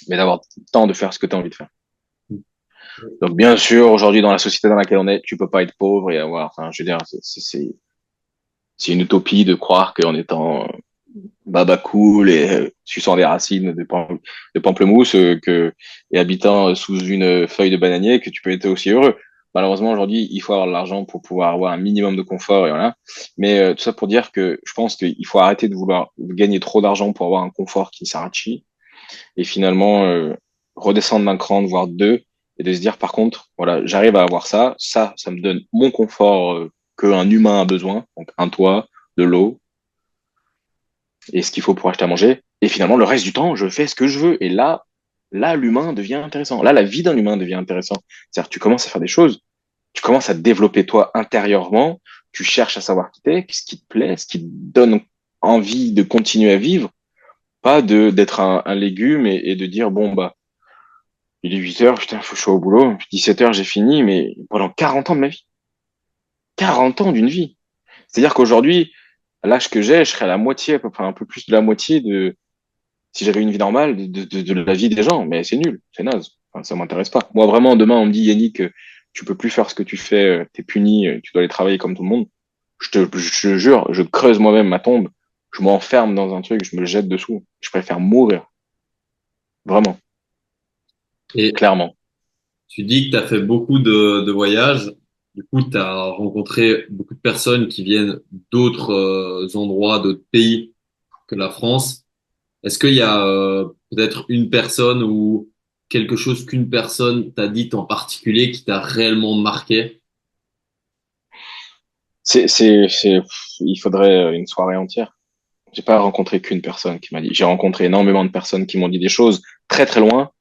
mais d'avoir le temps de faire ce que tu as envie de faire. Donc, bien sûr, aujourd'hui, dans la société dans laquelle on est, tu peux pas être pauvre et avoir, enfin, je veux dire, c'est une utopie de croire qu'en étant baba cool et suçant des racines de pamplemousse et habitant sous une feuille de bananier que tu peux être aussi heureux. Malheureusement, aujourd'hui, il faut avoir de l'argent pour pouvoir avoir un minimum de confort et voilà. Mais tout ça pour dire que je pense qu'il faut arrêter de vouloir gagner trop d'argent pour avoir un confort qui s'arrache et finalement redescendre d'un cran, voire deux, et de se dire par contre, voilà, j'arrive à avoir ça, ça me donne mon confort qu'un humain a besoin, donc un toit, de l'eau et ce qu'il faut pour acheter à manger. Et finalement, le reste du temps, je fais ce que je veux. Et là, l'humain devient intéressant. Là, la vie d'un humain devient intéressant. C'est-à-dire, tu commences à faire des choses, tu commences à te développer toi intérieurement, tu cherches à savoir qui t'es, ce qui te plaît, ce qui te donne envie de continuer à vivre, pas d'être un légume et de dire, bon, bah, il est 8 heures, putain, faut que je sois au boulot. 17 heures, j'ai fini, mais pendant 40 ans de ma vie. 40 ans d'une vie. C'est-à-dire qu'aujourd'hui, à l'âge que j'ai, je serais à la moitié, à peu près un peu plus de la moitié si j'avais une vie normale, de la vie des gens. Mais c'est nul, c'est naze. Enfin, ça m'intéresse pas. Moi, vraiment, demain, on me dit, Yannick, tu peux plus faire ce que tu fais, t'es puni, tu dois aller travailler comme tout le monde. Je te jure, je creuse moi-même ma tombe, je m'enferme dans un truc, je me jette dessous. Je préfère mourir. Vraiment, Et clairement. tu dis que tu as fait beaucoup de voyages. Du coup, tu as rencontré beaucoup de personnes qui viennent d'autres endroits, d'autres pays que la France. Est-ce qu'il y a peut-être une personne ou quelque chose qu'une personne t'a dit en particulier qui t'a réellement marqué? Il faudrait une soirée entière. J'ai pas rencontré qu'une personne qui m'a dit. J'ai rencontré énormément de personnes qui m'ont dit des choses très très loin,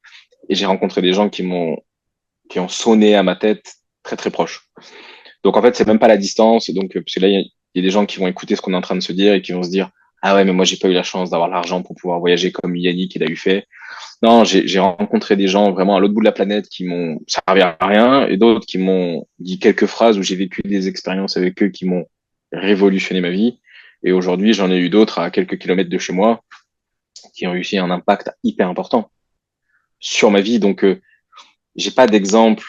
et j'ai rencontré des gens qui ont sonné à ma tête très très proche. Donc en fait, c'est même pas la distance. Donc parce que là, il y a des gens qui vont écouter ce qu'on est en train de se dire et qui vont se dire, ah ouais, mais moi j'ai pas eu la chance d'avoir l'argent pour pouvoir voyager comme Yannick il a eu fait. Non, j'ai rencontré des gens vraiment à l'autre bout de la planète qui m'ont servi à rien et d'autres qui m'ont dit quelques phrases où j'ai vécu des expériences avec eux qui m'ont révolutionné ma vie. Et aujourd'hui, j'en ai eu d'autres à quelques kilomètres de chez moi qui ont réussi un impact hyper important sur ma vie. Donc, j'ai pas d'exemple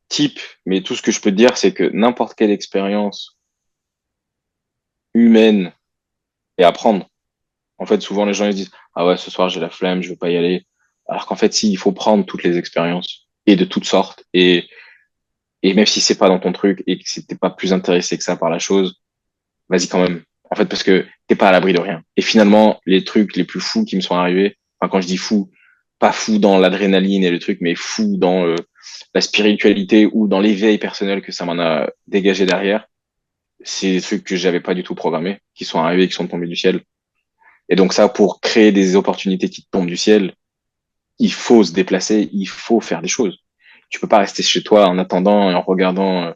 type, mais tout ce que je peux te dire, c'est que n'importe quelle expérience humaine est à prendre. En fait, souvent les gens ils se disent, ah ouais, ce soir j'ai la flemme, je veux pas y aller. Alors qu'en fait, si, il faut prendre toutes les expériences et de toutes sortes. Et même si c'est pas dans ton truc et que si t'es pas plus intéressé que ça par la chose, vas-y quand même. En fait, parce que t'es pas à l'abri de rien. Et finalement, les trucs les plus fous qui me sont arrivés, enfin, quand je dis fou, pas fou dans l'adrénaline et le truc, mais fou dans la spiritualité ou dans l'éveil personnel que ça m'en a dégagé derrière, c'est des trucs que j'avais pas du tout programmés, qui sont arrivés, qui sont tombés du ciel. Et donc ça, pour créer des opportunités qui tombent du ciel, il faut se déplacer, il faut faire des choses. Tu peux pas rester chez toi en attendant et en regardant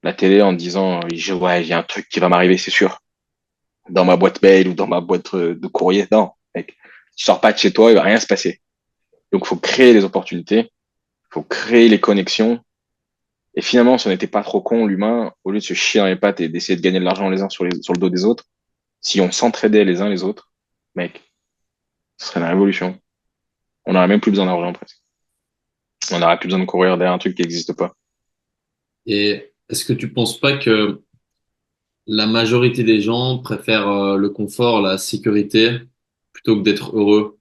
la télé en disant ouais, il y a un truc qui va m'arriver, c'est sûr. Dans ma boîte mail ou dans ma boîte de courrier. Non, mec. Tu sors pas de chez toi, il va rien se passer. Donc, faut créer les opportunités, faut créer les connexions. Et finalement, si on n'était pas trop con, l'humain, au lieu de se chier dans les pattes et d'essayer de gagner de l'argent les uns sur le dos des autres, si on s'entraidait les uns les autres, mec, ce serait une révolution. On n'aurait même plus besoin d'argent, presque. On n'aurait plus besoin de courir derrière un truc qui n'existe pas. Et est-ce que tu penses pas que la majorité des gens préfèrent le confort, la sécurité, plutôt que d'être heureux?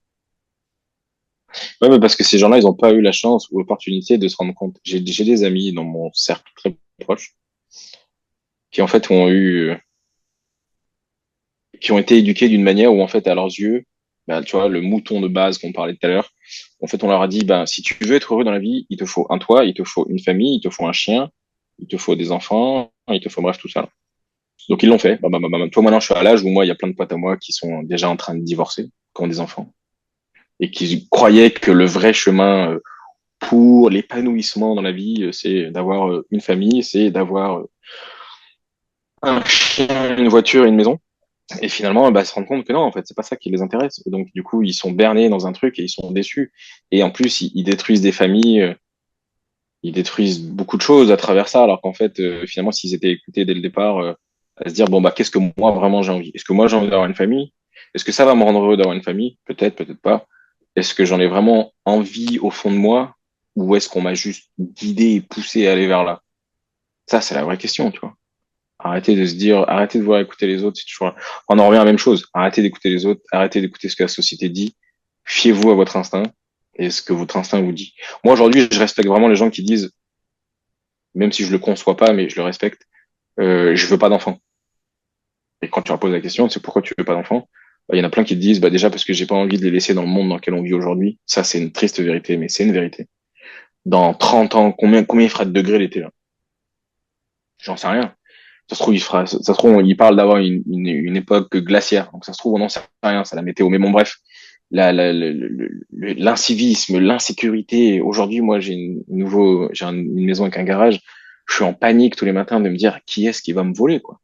Ouais, mais parce que ces gens-là, ils n'ont pas eu la chance ou l'opportunité de se rendre compte. J'ai des amis dans mon cercle très proche qui, en fait, qui ont été éduqués d'une manière où, en fait, à leurs yeux, bah, tu vois, le mouton de base qu'on parlait tout à l'heure, en fait, on leur a dit, bah, si tu veux être heureux dans la vie, il te faut un toit, il te faut une famille, il te faut un chien, il te faut des enfants, il te faut bref tout ça. Donc ils l'ont fait. Toi maintenant, je suis à l'âge où moi, il y a plein de potes à moi qui sont déjà en train de divorcer, qui ont des enfants, et qui croyaient que le vrai chemin pour l'épanouissement dans la vie, c'est d'avoir une famille, c'est d'avoir un chien, une voiture et une maison. Et finalement, bah, se rendre compte que non, en fait, c'est pas ça qui les intéresse. Et donc, du coup, ils sont bernés dans un truc et ils sont déçus. Et en plus, ils détruisent des familles, ils détruisent beaucoup de choses à travers ça, alors qu'en fait, finalement, s'ils étaient écoutés dès le départ, à se dire, bon, bah, qu'est-ce que moi vraiment j'ai envie? Est-ce que moi j'ai envie d'avoir une famille? Est-ce que ça va me rendre heureux d'avoir une famille? Peut-être, peut-être pas. est-ce que j'en ai vraiment envie au fond de moi ou est-ce qu'on m'a juste guidé et poussé à aller vers là? Ça, c'est la vraie question, tu vois. Arrêtez de se dire, arrêtez de vouloir écouter les autres, c'est toujours, on en revient à la même chose. Arrêtez d'écouter les autres, arrêtez d'écouter ce que la société dit. Fiez-vous à votre instinct et ce que votre instinct vous dit. Moi, aujourd'hui, je respecte vraiment les gens qui disent, même si je le conçois pas, mais je le respecte, je veux pas d'enfant. Et quand tu leur poses la question, c'est pourquoi tu veux pas d'enfant? Bah, il y en a plein qui te disent, bah, déjà parce que j'ai pas envie de les laisser dans le monde dans lequel on vit aujourd'hui. Ça, c'est une triste vérité, mais c'est une vérité. Dans 30 ans, combien il fera de degrés l'été, là? J'en sais rien. Ça se trouve, ça se trouve, il parle d'avoir une époque glaciaire. Donc, ça se trouve, on n'en sait rien, c'est la météo. Mais bon, bref, l'incivisme, l'insécurité. Aujourd'hui, moi, j'ai une maison avec un garage. Je suis en panique tous les matins de me dire qui est-ce qui va me voler, quoi.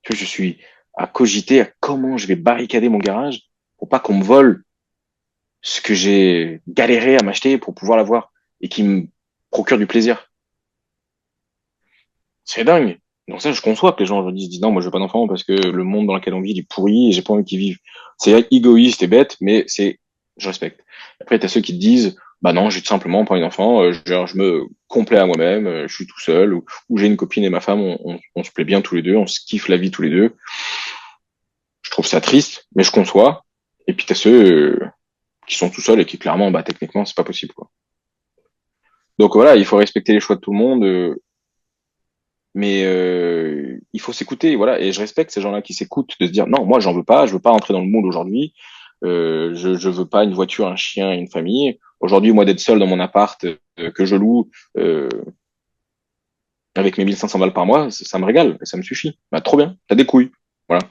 Tu vois, je suis à cogiter à comment je vais barricader mon garage pour pas qu'on me vole ce que j'ai galéré à m'acheter pour pouvoir l'avoir et qui me procure du plaisir. C'est dingue. Donc ça, je conçois que les gens aujourd'hui se disent non, moi je veux pas d'enfant parce que le monde dans lequel on vit il est pourri et j'ai pas envie qu'ils vivent. C'est égoïste et bête, mais je respecte. Après, t'as ceux qui te disent bah non, j'ai tout simplement pas envie d'enfant, genre, je me complais à moi-même, je suis tout seul ou j'ai une copine et ma femme, on se plaît bien tous les deux, on se kiffe la vie tous les deux. Je trouve ça triste, mais je conçois. Et puis t'as ceux qui sont tout seuls et qui clairement, bah techniquement, c'est pas possible, quoi. Donc voilà, il faut respecter les choix de tout le monde. Mais il faut s'écouter, voilà. Et je respecte ces gens-là qui s'écoutent, de se dire non, moi j'en veux pas, je veux pas rentrer dans le moule aujourd'hui. Je veux pas une voiture, un chien, une famille. Aujourd'hui, moi d'être seul dans mon appart que je loue avec mes 1500 balles par mois, ça me régale, ça me suffit. Bah, trop bien, t'as des couilles, voilà.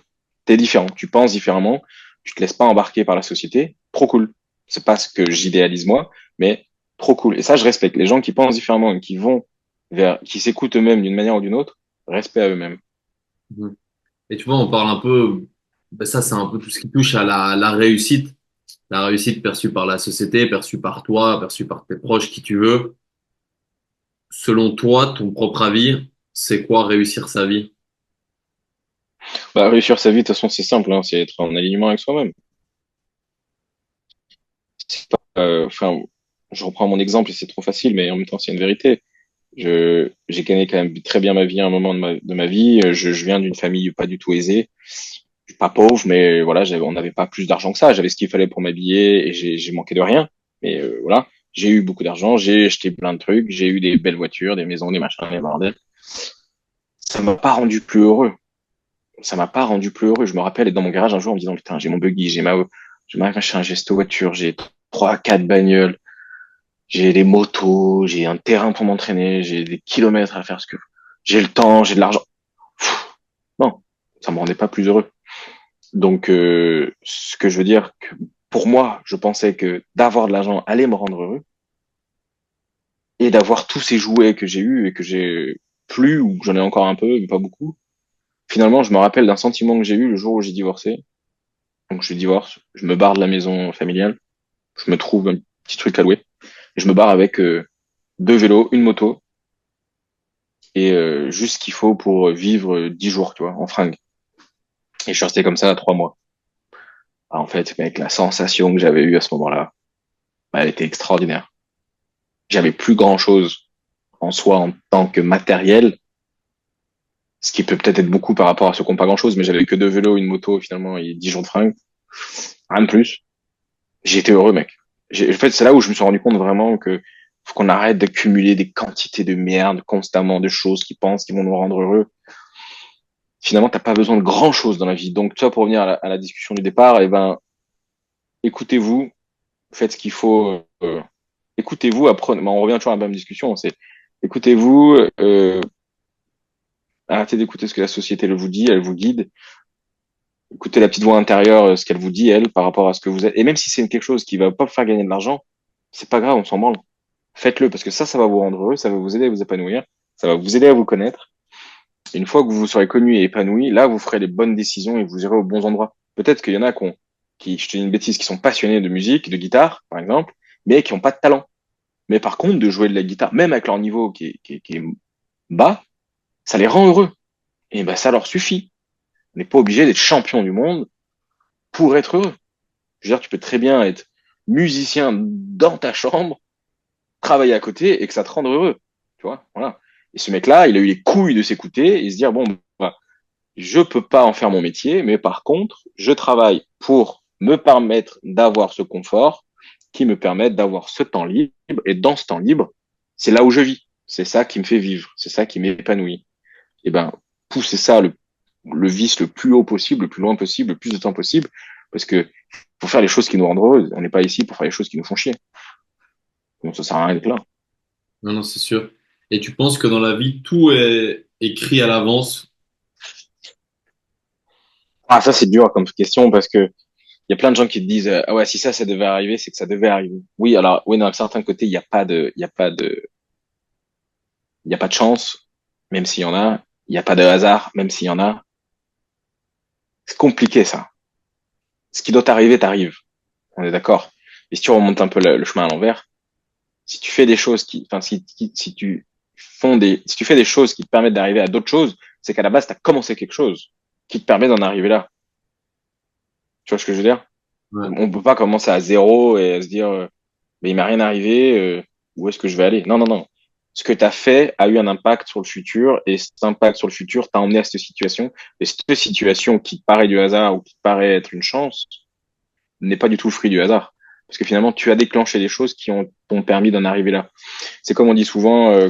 T'es différent, tu penses différemment, tu te laisses pas embarquer par la société, trop cool. C'est pas ce que j'idéalise moi, mais trop cool. Et ça, je respecte les gens qui pensent différemment et qui vont qui s'écoutent eux-mêmes d'une manière ou d'une autre. Respect à eux-mêmes. Mhm. Et tu vois, on parle un peu, ben ça, c'est un peu tout ce qui touche à la réussite. La réussite perçue par la société, perçue par toi, perçue par tes proches, qui tu veux. Selon toi, ton propre avis, c'est quoi réussir sa vie? Bah, réussir sa vie, de toute façon, c'est simple, hein, c'est être en alignement avec soi-même. Enfin, je reprends mon exemple et c'est trop facile, mais en même temps, c'est une vérité. J'ai gagné quand même très bien ma vie à un moment de ma vie. Je viens d'une famille pas du tout aisée. Je suis pas pauvre, mais voilà, on n'avait pas plus d'argent que ça. J'avais ce qu'il fallait pour m'habiller et j'ai manqué de rien. Mais voilà, j'ai eu beaucoup d'argent, j'ai acheté plein de trucs, j'ai eu des belles voitures, des maisons, des machins, des bordels. Ça m'a pas rendu plus heureux. Ça m'a pas rendu plus heureux. Je me rappelle être dans mon garage un jour en me disant, putain, j'ai mon buggy, j'ai ma machin, j'ai cette voiture, j'ai trois, quatre bagnoles, j'ai des motos, j'ai un terrain pour m'entraîner, j'ai des kilomètres à faire ce que, j'ai le temps, j'ai de l'argent. Pff, non, ça me rendait pas plus heureux. Donc, ce que je veux dire, que pour moi, je pensais que d'avoir de l'argent allait me rendre heureux et d'avoir tous ces jouets que j'ai eus et que j'ai plus ou que j'en ai encore un peu, mais pas beaucoup. Finalement, je me rappelle d'un sentiment que j'ai eu le jour où j'ai divorcé. Donc je divorce, je me barre de la maison familiale, je me trouve un petit truc à louer, et je me barre avec deux vélos, une moto et juste ce qu'il faut pour vivre 10 jours, tu vois, en fringues. Et je suis resté comme ça 3 mois. Ah, en fait, mec, la sensation que j'avais eue à ce moment-là, bah, elle était extraordinaire. J'avais plus grand-chose en soi en tant que matériel, ce qui peut peut-être être beaucoup par rapport à ceux qui n'ont pas grand-chose, mais j'avais que deux vélos, une moto finalement et 10 jours de fringues, rien de plus. J'ai été heureux, mec. En fait, c'est là où je me suis rendu compte vraiment que faut qu'on arrête d'accumuler des quantités de merde constamment, de choses qui pensent, qui vont nous rendre heureux. Finalement, t'as pas besoin de grand chose dans la vie. Donc, toi, pour revenir à la discussion du départ, eh ben, écoutez-vous, faites ce qu'il faut, écoutez-vous, apprenez. On revient toujours à la même discussion. C'est écoutez-vous, arrêtez d'écouter ce que la société vous dit, elle vous guide. Écoutez la petite voix intérieure, ce qu'elle vous dit, elle, par rapport à ce que vous êtes. Et même si c'est quelque chose qui va pas vous faire gagner de l'argent, c'est pas grave, on s'en branle. Faites-le parce que ça va vous rendre heureux, ça va vous aider à vous épanouir, ça va vous aider à vous connaître. Et une fois que vous vous serez connu et épanoui, là, vous ferez les bonnes décisions et vous irez aux bons endroits. Peut-être qu'il y en a qui, je te dis une bêtise, qui sont passionnés de musique, de guitare, par exemple, mais qui n'ont pas de talent. Mais par contre, de jouer de la guitare, même avec leur niveau qui est bas, ça les rend heureux. Et ben, ça leur suffit. On n'est pas obligé d'être champion du monde pour être heureux. Je veux dire, tu peux très bien être musicien dans ta chambre, travailler à côté et que ça te rende heureux. Tu vois, voilà. Et ce mec-là, il a eu les couilles de s'écouter et se dire, bon, bah, je peux pas en faire mon métier, mais par contre, je travaille pour me permettre d'avoir ce confort qui me permette d'avoir ce temps libre. Et dans ce temps libre, c'est là où je vis. C'est ça qui me fait vivre. C'est ça qui m'épanouit. Et ben, pousser ça le vice le plus haut possible, le plus loin possible, le plus de temps possible, parce que faut faire les choses qui nous rendent heureux. On n'est pas ici pour faire les choses qui nous font chier. Donc ça sert à rien d'être là. Non, non, c'est sûr. Et tu penses que dans la vie, tout est écrit à l'avance? Ah, ça c'est dur comme question parce que il y a plein de gens qui te disent ah ouais si ça devait arriver c'est que ça devait arriver. Oui alors oui d'un certain côté il y a pas de chance même s'il y en a, il y a pas de hasard même s'il y en a. C'est compliqué ça. Ce qui doit t'arriver t'arrive. On est d'accord. Et si tu remontes un peu le chemin à l'envers, si tu fais des choses qui enfin si tu fais des choses qui te permettent d'arriver à d'autres choses, c'est qu'à la base tu as commencé quelque chose qui te permet d'en arriver là. Tu vois ce que je veux dire? Ouais. On peut pas commencer à zéro et se dire mais il m'est rien arrivé, où est-ce que je vais aller? Non, non, non. Ce que tu as fait a eu un impact sur le futur et cet impact sur le futur t'a emmené à cette situation. Et cette situation qui te paraît du hasard ou qui te paraît être une chance n'est pas du tout le fruit du hasard. Parce que finalement, tu as déclenché des choses qui t'ont permis d'en arriver là. C'est comme on dit souvent,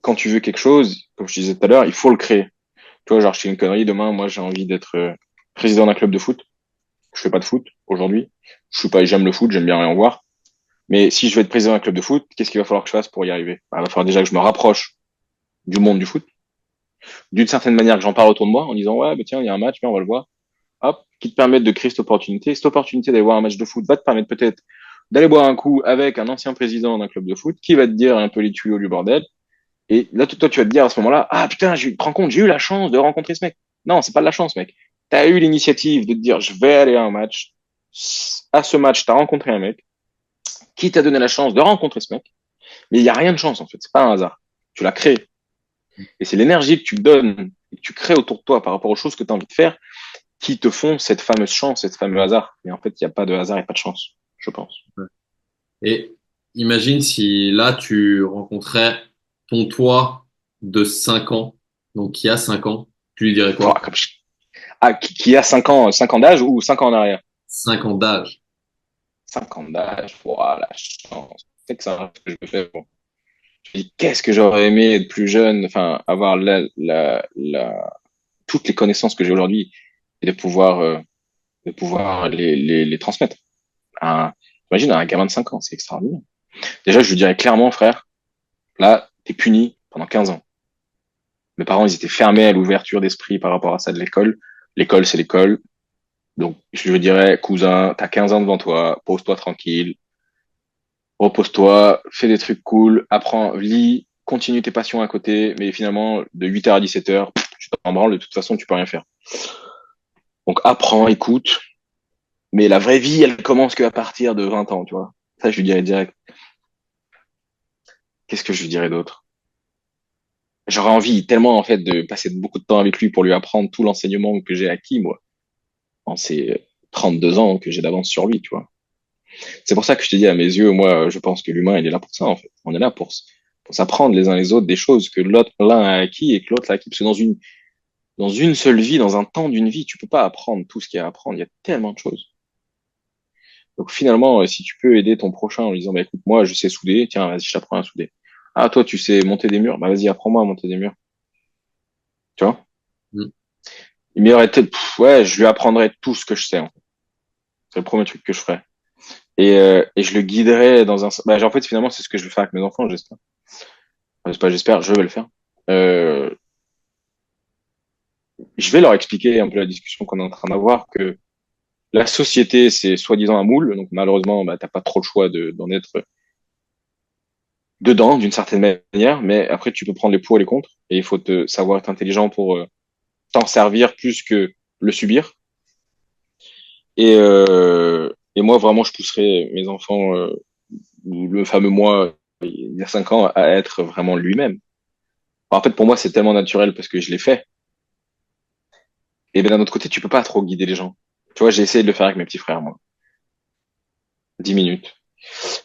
quand tu veux quelque chose, comme je disais tout à l'heure, il faut le créer. Tu vois, genre, je fais une connerie, demain, moi, j'ai envie d'être président d'un club de foot. Je fais pas de foot aujourd'hui. Je suis pas, j'aime le foot, j'aime bien aller en voir. Mais si je veux être président d'un club de foot, qu'est-ce qu'il va falloir que je fasse pour y arriver? Bah, il va falloir déjà que je me rapproche du monde du foot, d'une certaine manière que j'en parle autour de moi en disant ouais, bah, tiens, il y a un match, viens, on va le voir. Hop, qui te permettent de créer cette opportunité. Cette opportunité d'aller voir un match de foot va te permettre peut-être d'aller boire un coup avec un ancien président d'un club de foot qui va te dire un peu les tuyaux du bordel. Et là, toi, tu vas te dire à ce moment-là, ah putain, tu te rends compte, j'ai eu la chance de rencontrer ce mec. Non, c'est pas de la chance, mec. Tu as eu l'initiative de te dire, je vais aller à un match. À ce match, tu as rencontré un mec qui t'a donné la chance de rencontrer ce mec. Mais il n'y a rien de chance, en fait. C'est pas un hasard. Tu l'as créé. Et c'est l'énergie que tu donnes et que tu crées autour de toi par rapport aux choses que tu as envie de faire qui te font cette fameuse chance, cette fameux hasard. Mais en fait, il n'y a pas de hasard et pas de chance, je pense. Et imagine si là, tu rencontrais ton toi de 5 ans, donc qui a 5 ans, tu lui dirais Voilà, quoi? ah, qui a 5 ans d'âge ou 5 ans en arrière? 5 ans d'âge. 5 ans d'âge, voilà, la chance. C'est que ça, ce que je fais. Bon. Je me dis, qu'est-ce que j'aurais aimé être plus jeune, enfin, avoir toutes les connaissances que j'ai aujourd'hui et de pouvoir les transmettre. Un, imagine un gamin de 5 ans, c'est extraordinaire. Déjà, je lui dirais clairement, frère, là, t'es puni pendant 15 ans. Mes parents, ils étaient fermés à l'ouverture d'esprit par rapport à ça de l'école. L'école, c'est l'école. Donc, je lui dirais, cousin, t'as 15 ans devant toi, pose-toi tranquille, repose-toi, fais des trucs cool, apprends, lis, continue tes passions à côté, mais finalement, de 8h à 17h, tu t'en branles, de toute façon, tu peux rien faire. Donc, apprends, écoute, mais la vraie vie, elle commence qu'à partir de 20 ans, tu vois. Ça, je lui dirais direct. Qu'est-ce que je lui dirais d'autre? J'aurais envie tellement, en fait, de passer beaucoup de temps avec lui pour lui apprendre tout l'enseignement que j'ai acquis, moi, en ces 32 ans que j'ai d'avance sur lui, tu vois. C'est pour ça que je te dis, à mes yeux, moi, je pense que l'humain, il est là pour ça, en fait. On est là pour s'apprendre les uns les autres des choses que l'un a acquis et que l'autre a acquis. Parce que dans une seule vie, dans un temps d'une vie, tu peux pas apprendre tout ce qu'il y a à apprendre. Il y a tellement de choses. Donc finalement, si tu peux aider ton prochain en lui disant, bah, écoute, moi, je sais souder, tiens, vas-y, je t'apprends à souder. Ah, toi, tu sais monter des murs, bah, vas-y, apprends-moi à monter des murs. Tu vois? Mm. Il m'y aurait été, ouais, je lui apprendrais tout ce que je sais, en fait. C'est le premier truc que je ferais. Et je le guiderais dans un, bah, en fait, finalement, c'est ce que je vais faire avec mes enfants, j'espère. Enfin, c'est pas, j'espère, je vais le faire. Euh, je vais leur expliquer un peu la discussion qu'on est en train d'avoir, que la société, c'est soi-disant un moule, donc malheureusement, bah, t'as pas trop le choix d'en être dedans, d'une certaine manière, mais après, tu peux prendre les pour et les contre, et il faut savoir être intelligent pour t'en servir plus que le subir. Et moi, vraiment, je pousserais mes enfants, le fameux moi, il y a 5 ans, à être vraiment lui-même. En fait, pour moi, c'est tellement naturel parce que je l'ai fait. Et ben d'un autre côté, tu peux pas trop guider les gens. Tu vois, j'ai essayé de le faire avec mes petits frères, moi. 10 minutes.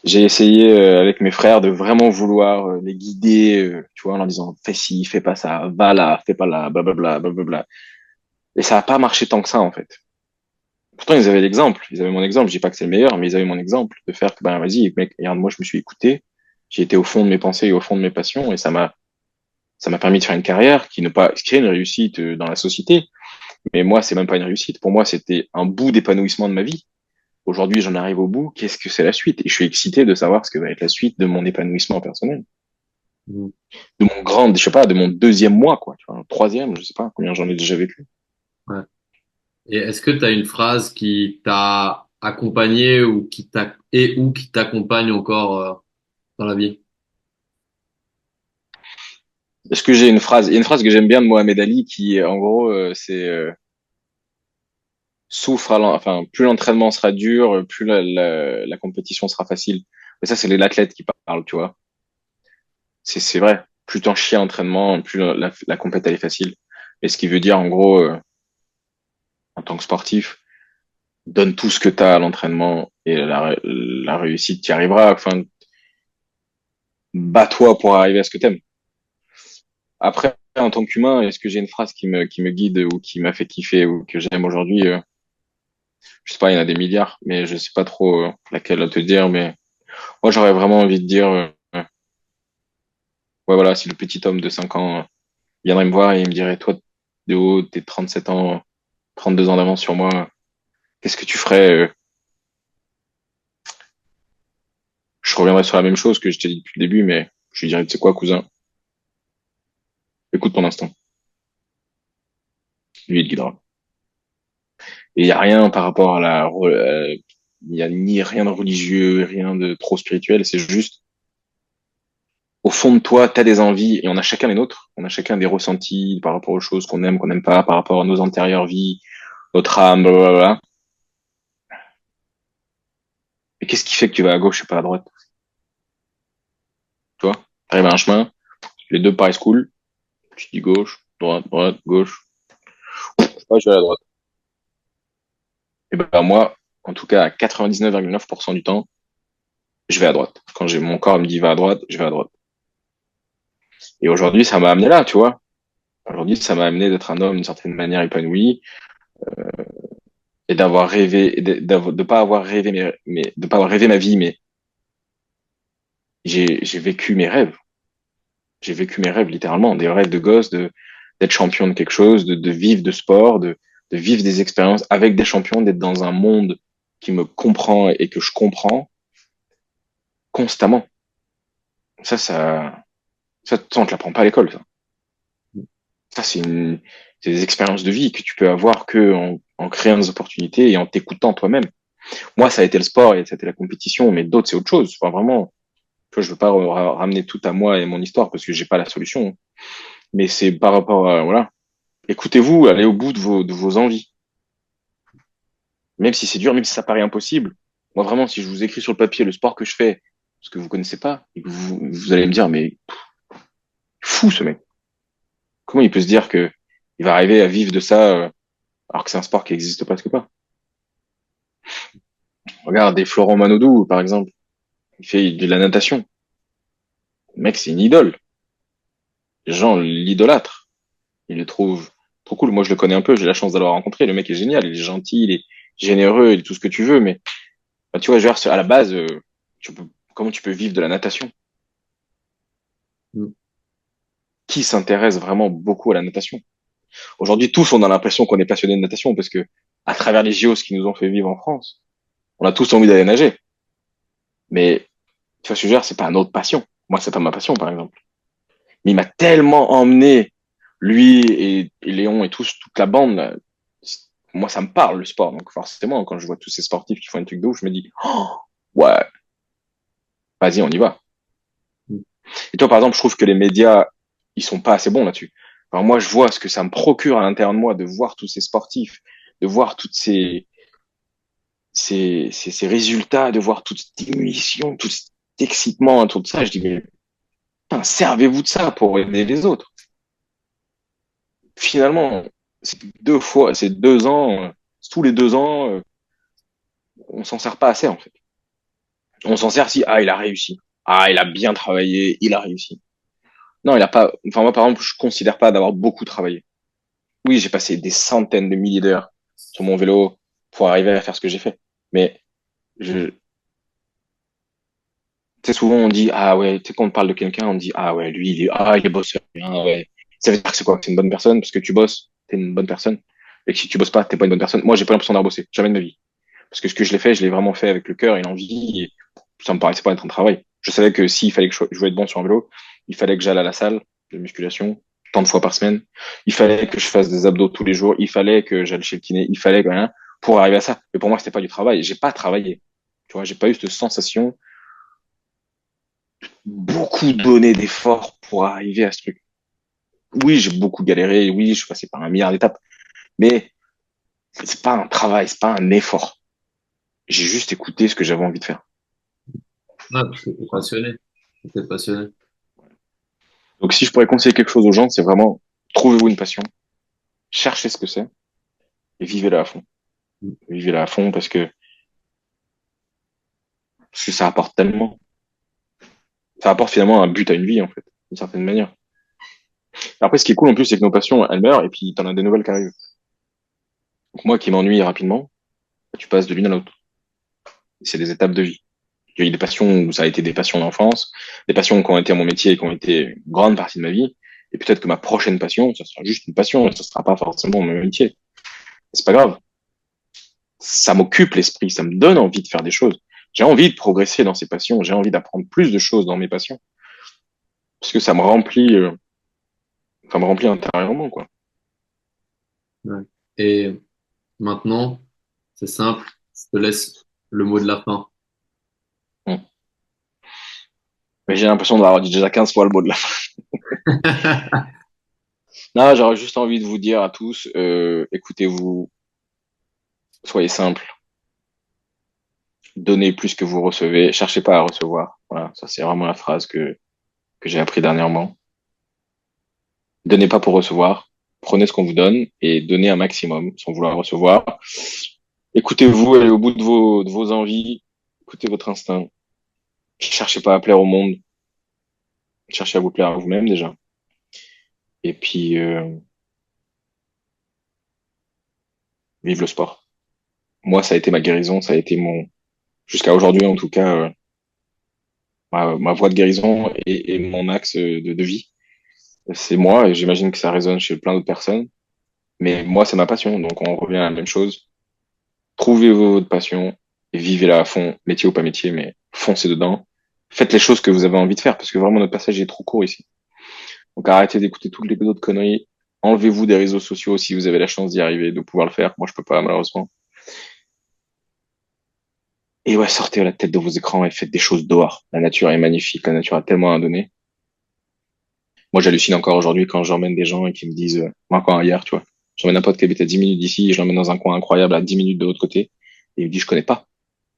J'ai essayé avec mes frères de vraiment vouloir les guider, tu vois, en leur disant fais ci, fais pas ça, va là, fais pas là, blablabla, blablabla. Et ça a pas marché tant que ça en fait. Pourtant ils avaient l'exemple, ils avaient mon exemple. Je dis pas que c'est le meilleur, mais ils avaient mon exemple de faire que ben vas-y mec, regarde moi je me suis écouté, j'ai été au fond de mes pensées et au fond de mes passions et ça m'a permis de faire une carrière qui n'est pas qui est une réussite dans la société. Mais moi c'est même pas une réussite. Pour moi c'était un bout d'épanouissement de ma vie. Aujourd'hui, j'en arrive au bout. Qu'est-ce que c'est la suite? Et je suis excité de savoir ce que va être la suite de mon épanouissement personnel. Mm. De mon grand, je sais pas, de mon deuxième mois, quoi. Tu vois, un troisième, je sais pas combien j'en ai déjà vécu. Ouais. Et est-ce que tu as une phrase qui t'a accompagné ou qui t'accompagne encore dans la vie? Est-ce que j'ai une phrase? Il y a une phrase que j'aime bien de Mohamed Ali qui, en gros, c'est souffre enfin, plus l'entraînement sera dur, plus la compétition sera facile. Mais ça, c'est l'athlète qui parle, tu vois. C'est vrai. Plus t'en chies à l'entraînement, plus la compète elle est facile. Et ce qui veut dire, en gros, en tant que sportif, donne tout ce que tu as à l'entraînement et la réussite t'y arrivera. Enfin, bats-toi pour arriver à ce que t'aimes. Après, en tant qu'humain, est-ce que j'ai une phrase qui me guide ou qui m'a fait kiffer ou que j'aime aujourd'hui? Je sais pas, il y en a des milliards, mais je sais pas trop laquelle à te dire. Mais moi, j'aurais vraiment envie de dire, ouais, voilà, si le petit homme de 5 ans viendrait me voir et il me dirait, toi, de haut, t'es 37 ans, 32 ans d'avance sur moi, qu'est-ce que tu ferais? Je reviendrai sur la même chose que je t'ai dit depuis le début, mais je lui dirais, tu sais quoi, cousin, écoute ton instinct. Lui, il te guidera. Et il y a rien par rapport à il y a ni rien de religieux, rien de trop spirituel. C'est juste, au fond de toi, t'as des envies et on a chacun les nôtres. On a chacun des ressentis par rapport aux choses qu'on n'aime pas, par rapport à nos antérieures vies, notre âme, blablabla. Et qu'est-ce qui fait que tu vas à gauche et pas à droite? Tu vois? T'arrives à un chemin, les deux paraissent cool. Tu te dis gauche, droite, droite, gauche. Ouais, je vais à la droite. Et ben, moi, en tout cas, à 99,9% du temps, je vais à droite. Quand mon corps me dit va à droite, je vais à droite. Et aujourd'hui, ça m'a amené là, tu vois. Aujourd'hui, ça m'a amené d'être un homme d'une certaine manière épanoui et d'avoir rêvé, de pas avoir rêvé, de pas avoir rêvé ma vie, mais j'ai vécu mes rêves. J'ai vécu mes rêves littéralement, des rêves de gosse, d'être champion de quelque chose, de vivre de sport, de vivre des expériences avec des champions, d'être dans un monde qui me comprend et que je comprends constamment. Ça, on te l'apprend pas à l'école, ça. Ça, c'est des expériences de vie que tu peux avoir que en créant des opportunités et en t'écoutant toi-même. Moi, ça a été le sport et ça a été la compétition, mais d'autres, c'est autre chose. Enfin, vraiment, tu vois, je veux pas ramener tout à moi et mon histoire parce que j'ai pas la solution. Mais c'est par rapport à, voilà. Écoutez-vous, allez au bout de vos envies. Même si c'est dur, même si ça paraît impossible. Moi, vraiment, si je vous écris sur le papier le sport que je fais, ce que vous connaissez pas, et que vous allez me dire, mais fou, ce mec. Comment il peut se dire que il va arriver à vivre de ça, alors que c'est un sport qui existe presque pas? Regarde, des Florent Manodou, par exemple. Il fait de la natation. Le mec, c'est une idole. Les gens l'idolâtrent. Ils le trouvent trop cool. Moi, je le connais un peu. J'ai la chance de l'avoir rencontré. Le mec est génial. Il est gentil, il est généreux, il est tout ce que tu veux. Mais bah, tu vois, genre, à la base, comment tu peux vivre de la natation? Mm. Qui s'intéresse vraiment beaucoup à la natation? Aujourd'hui, tous, on a l'impression qu'on est passionné de natation parce que, à travers les JO, ce qu'ils nous ont fait vivre en France, on a tous envie d'aller nager. Mais, tu vois, ce que je veux dire, c'est pas notre passion. Moi, c'est pas ma passion, par exemple. Mais il m'a tellement emmené, lui et Léon et toute la bande, là. Moi, ça me parle, le sport. Donc, forcément, quand je vois tous ces sportifs qui font un truc de ouf, je me dis, oh, ouais, vas-y, on y va. Mm. Et toi, par exemple, je trouve que les médias, ils sont pas assez bons là-dessus. Alors moi, je vois ce que ça me procure à l'intérieur de moi de voir tous ces sportifs, de voir toutes ces résultats, de voir toute cette émulsion, tout cet excitement autour de ça. Je dis, mais putain, servez-vous de ça pour aider les autres. Finalement, c'est 2 fois, c'est 2 ans, tous les 2 ans, on s'en sert pas assez en fait. On s'en sert si, ah, il a réussi. Ah, il a bien travaillé, il a réussi. Non, il a pas, enfin, moi, par exemple, je considère pas d'avoir beaucoup travaillé. Oui, j'ai passé des centaines de milliers d'heures sur mon vélo pour arriver à faire ce que j'ai fait. Mais, tu sais, souvent, on dit, ah ouais, tu sais, quand on parle de quelqu'un, on dit, ah ouais, lui, il est bosseur. Ah ouais. Ça veut dire que c'est quoi? Que c'est une bonne personne, parce que tu bosses, t'es une bonne personne. Et que si tu bosses pas, t'es pas une bonne personne. Moi, j'ai pas l'impression d'avoir bossé. Jamais de ma vie. Parce que ce que je l'ai fait, je l'ai vraiment fait avec le cœur et l'envie. Et ça me paraissait pas être un travail. Je savais que s'il fallait que je voulais être bon sur un vélo, il fallait que j'aille à la salle de musculation tant de fois par semaine. Il fallait que je fasse des abdos tous les jours. Il fallait que j'aille chez le kiné. Il fallait que rien pour arriver à ça. Mais pour moi, c'était pas du travail. J'ai pas travaillé. Tu vois, j'ai pas eu cette sensation beaucoup donné d'efforts pour arriver à ce truc. Oui, j'ai beaucoup galéré. Oui, je suis passé par un milliard d'étapes. Mais c'est pas un travail, c'est pas un effort. J'ai juste écouté ce que j'avais envie de faire. Ouais, parce que t'es passionné. T'es passionné. Donc, si je pourrais conseiller quelque chose aux gens, c'est vraiment trouvez-vous une passion, cherchez ce que c'est et vivez-la à fond. Vivez-la à fond parce que ça apporte tellement. Ça apporte finalement un but à une vie, en fait, d'une certaine manière. Après, ce qui est cool en plus, c'est que nos passions, elles meurent et puis t'en as des nouvelles qui arrivent. Donc, moi qui m'ennuie rapidement, tu passes de l'une à l'autre. C'est des étapes de vie. Il y a eu des passions où ça a été des passions d'enfance, des passions qui ont été mon métier et qui ont été une grande partie de ma vie. Et peut-être que ma prochaine passion, ça sera juste une passion, ça sera pas forcément mon métier. C'est pas grave. Ça m'occupe l'esprit, ça me donne envie de faire des choses. J'ai envie de progresser dans ces passions, j'ai envie d'apprendre plus de choses dans mes passions, parce que ça me remplit intérieurement, quoi. Ouais. Et maintenant, c'est simple, je te laisse le mot de la fin. Mm. Mais j'ai l'impression d'avoir dit déjà 15 fois le mot de la fin. Non, j'aurais juste envie de vous dire à tous, écoutez-vous, soyez simple, donnez plus que vous recevez, cherchez pas à recevoir. Voilà, ça c'est vraiment la phrase que j'ai appris dernièrement. Donnez pas pour recevoir, prenez ce qu'on vous donne et donnez un maximum sans vouloir recevoir. Écoutez-vous, allez au bout de vos envies, écoutez votre instinct. Cherchez pas à plaire au monde, cherchez à vous plaire à vous-même déjà. Et puis, vive le sport. Moi, ça a été ma guérison, ça a été jusqu'à aujourd'hui en tout cas, ma voie de guérison et mon axe de vie. C'est moi et j'imagine que ça résonne chez plein d'autres personnes. Mais moi, c'est ma passion, donc on revient à la même chose. Trouvez votre passion et vivez-la à fond, métier ou pas métier, mais foncez dedans. Faites les choses que vous avez envie de faire parce que vraiment notre passage est trop court ici. Donc arrêtez d'écouter toutes les autres conneries. Enlevez-vous des réseaux sociaux si vous avez la chance d'y arriver, de pouvoir le faire. Moi, je peux pas, malheureusement. Et ouais, sortez la tête de vos écrans et faites des choses dehors. La nature est magnifique, la nature a tellement à donner. Moi, j'hallucine encore aujourd'hui quand j'emmène des gens et qui me disent, moi, encore hier, tu vois, j'emmène un pote qui habite à 10 minutes d'ici et je l'emmène dans un coin incroyable à 10 minutes de l'autre côté. Et il me dit, je connais pas.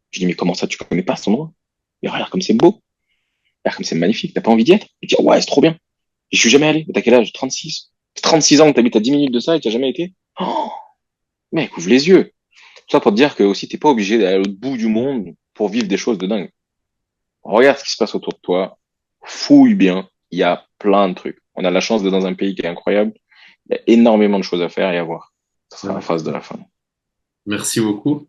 Je dis, mais comment ça, tu connais pas cet endroit? Mais regarde comme c'est beau. Regarde comme c'est magnifique. T'as pas envie d'y être? Il dit, ouais, c'est trop bien. Je suis jamais allé. Mais t'as quel âge? 36. 36 ans que t'habites à 10 minutes de ça et t'y as jamais été? Oh, mec, ouvre les yeux. Tout ça pour te dire que aussi, t'es pas obligé d'aller à l'autre bout du monde pour vivre des choses de dingue. Regarde ce qui se passe autour de toi. Fouille bien. Il y a plein de trucs. On a la chance d'être dans un pays qui est incroyable. Il y a énormément de choses à faire et à voir. Ce sera la Ouais. phrase de la fin. Merci beaucoup.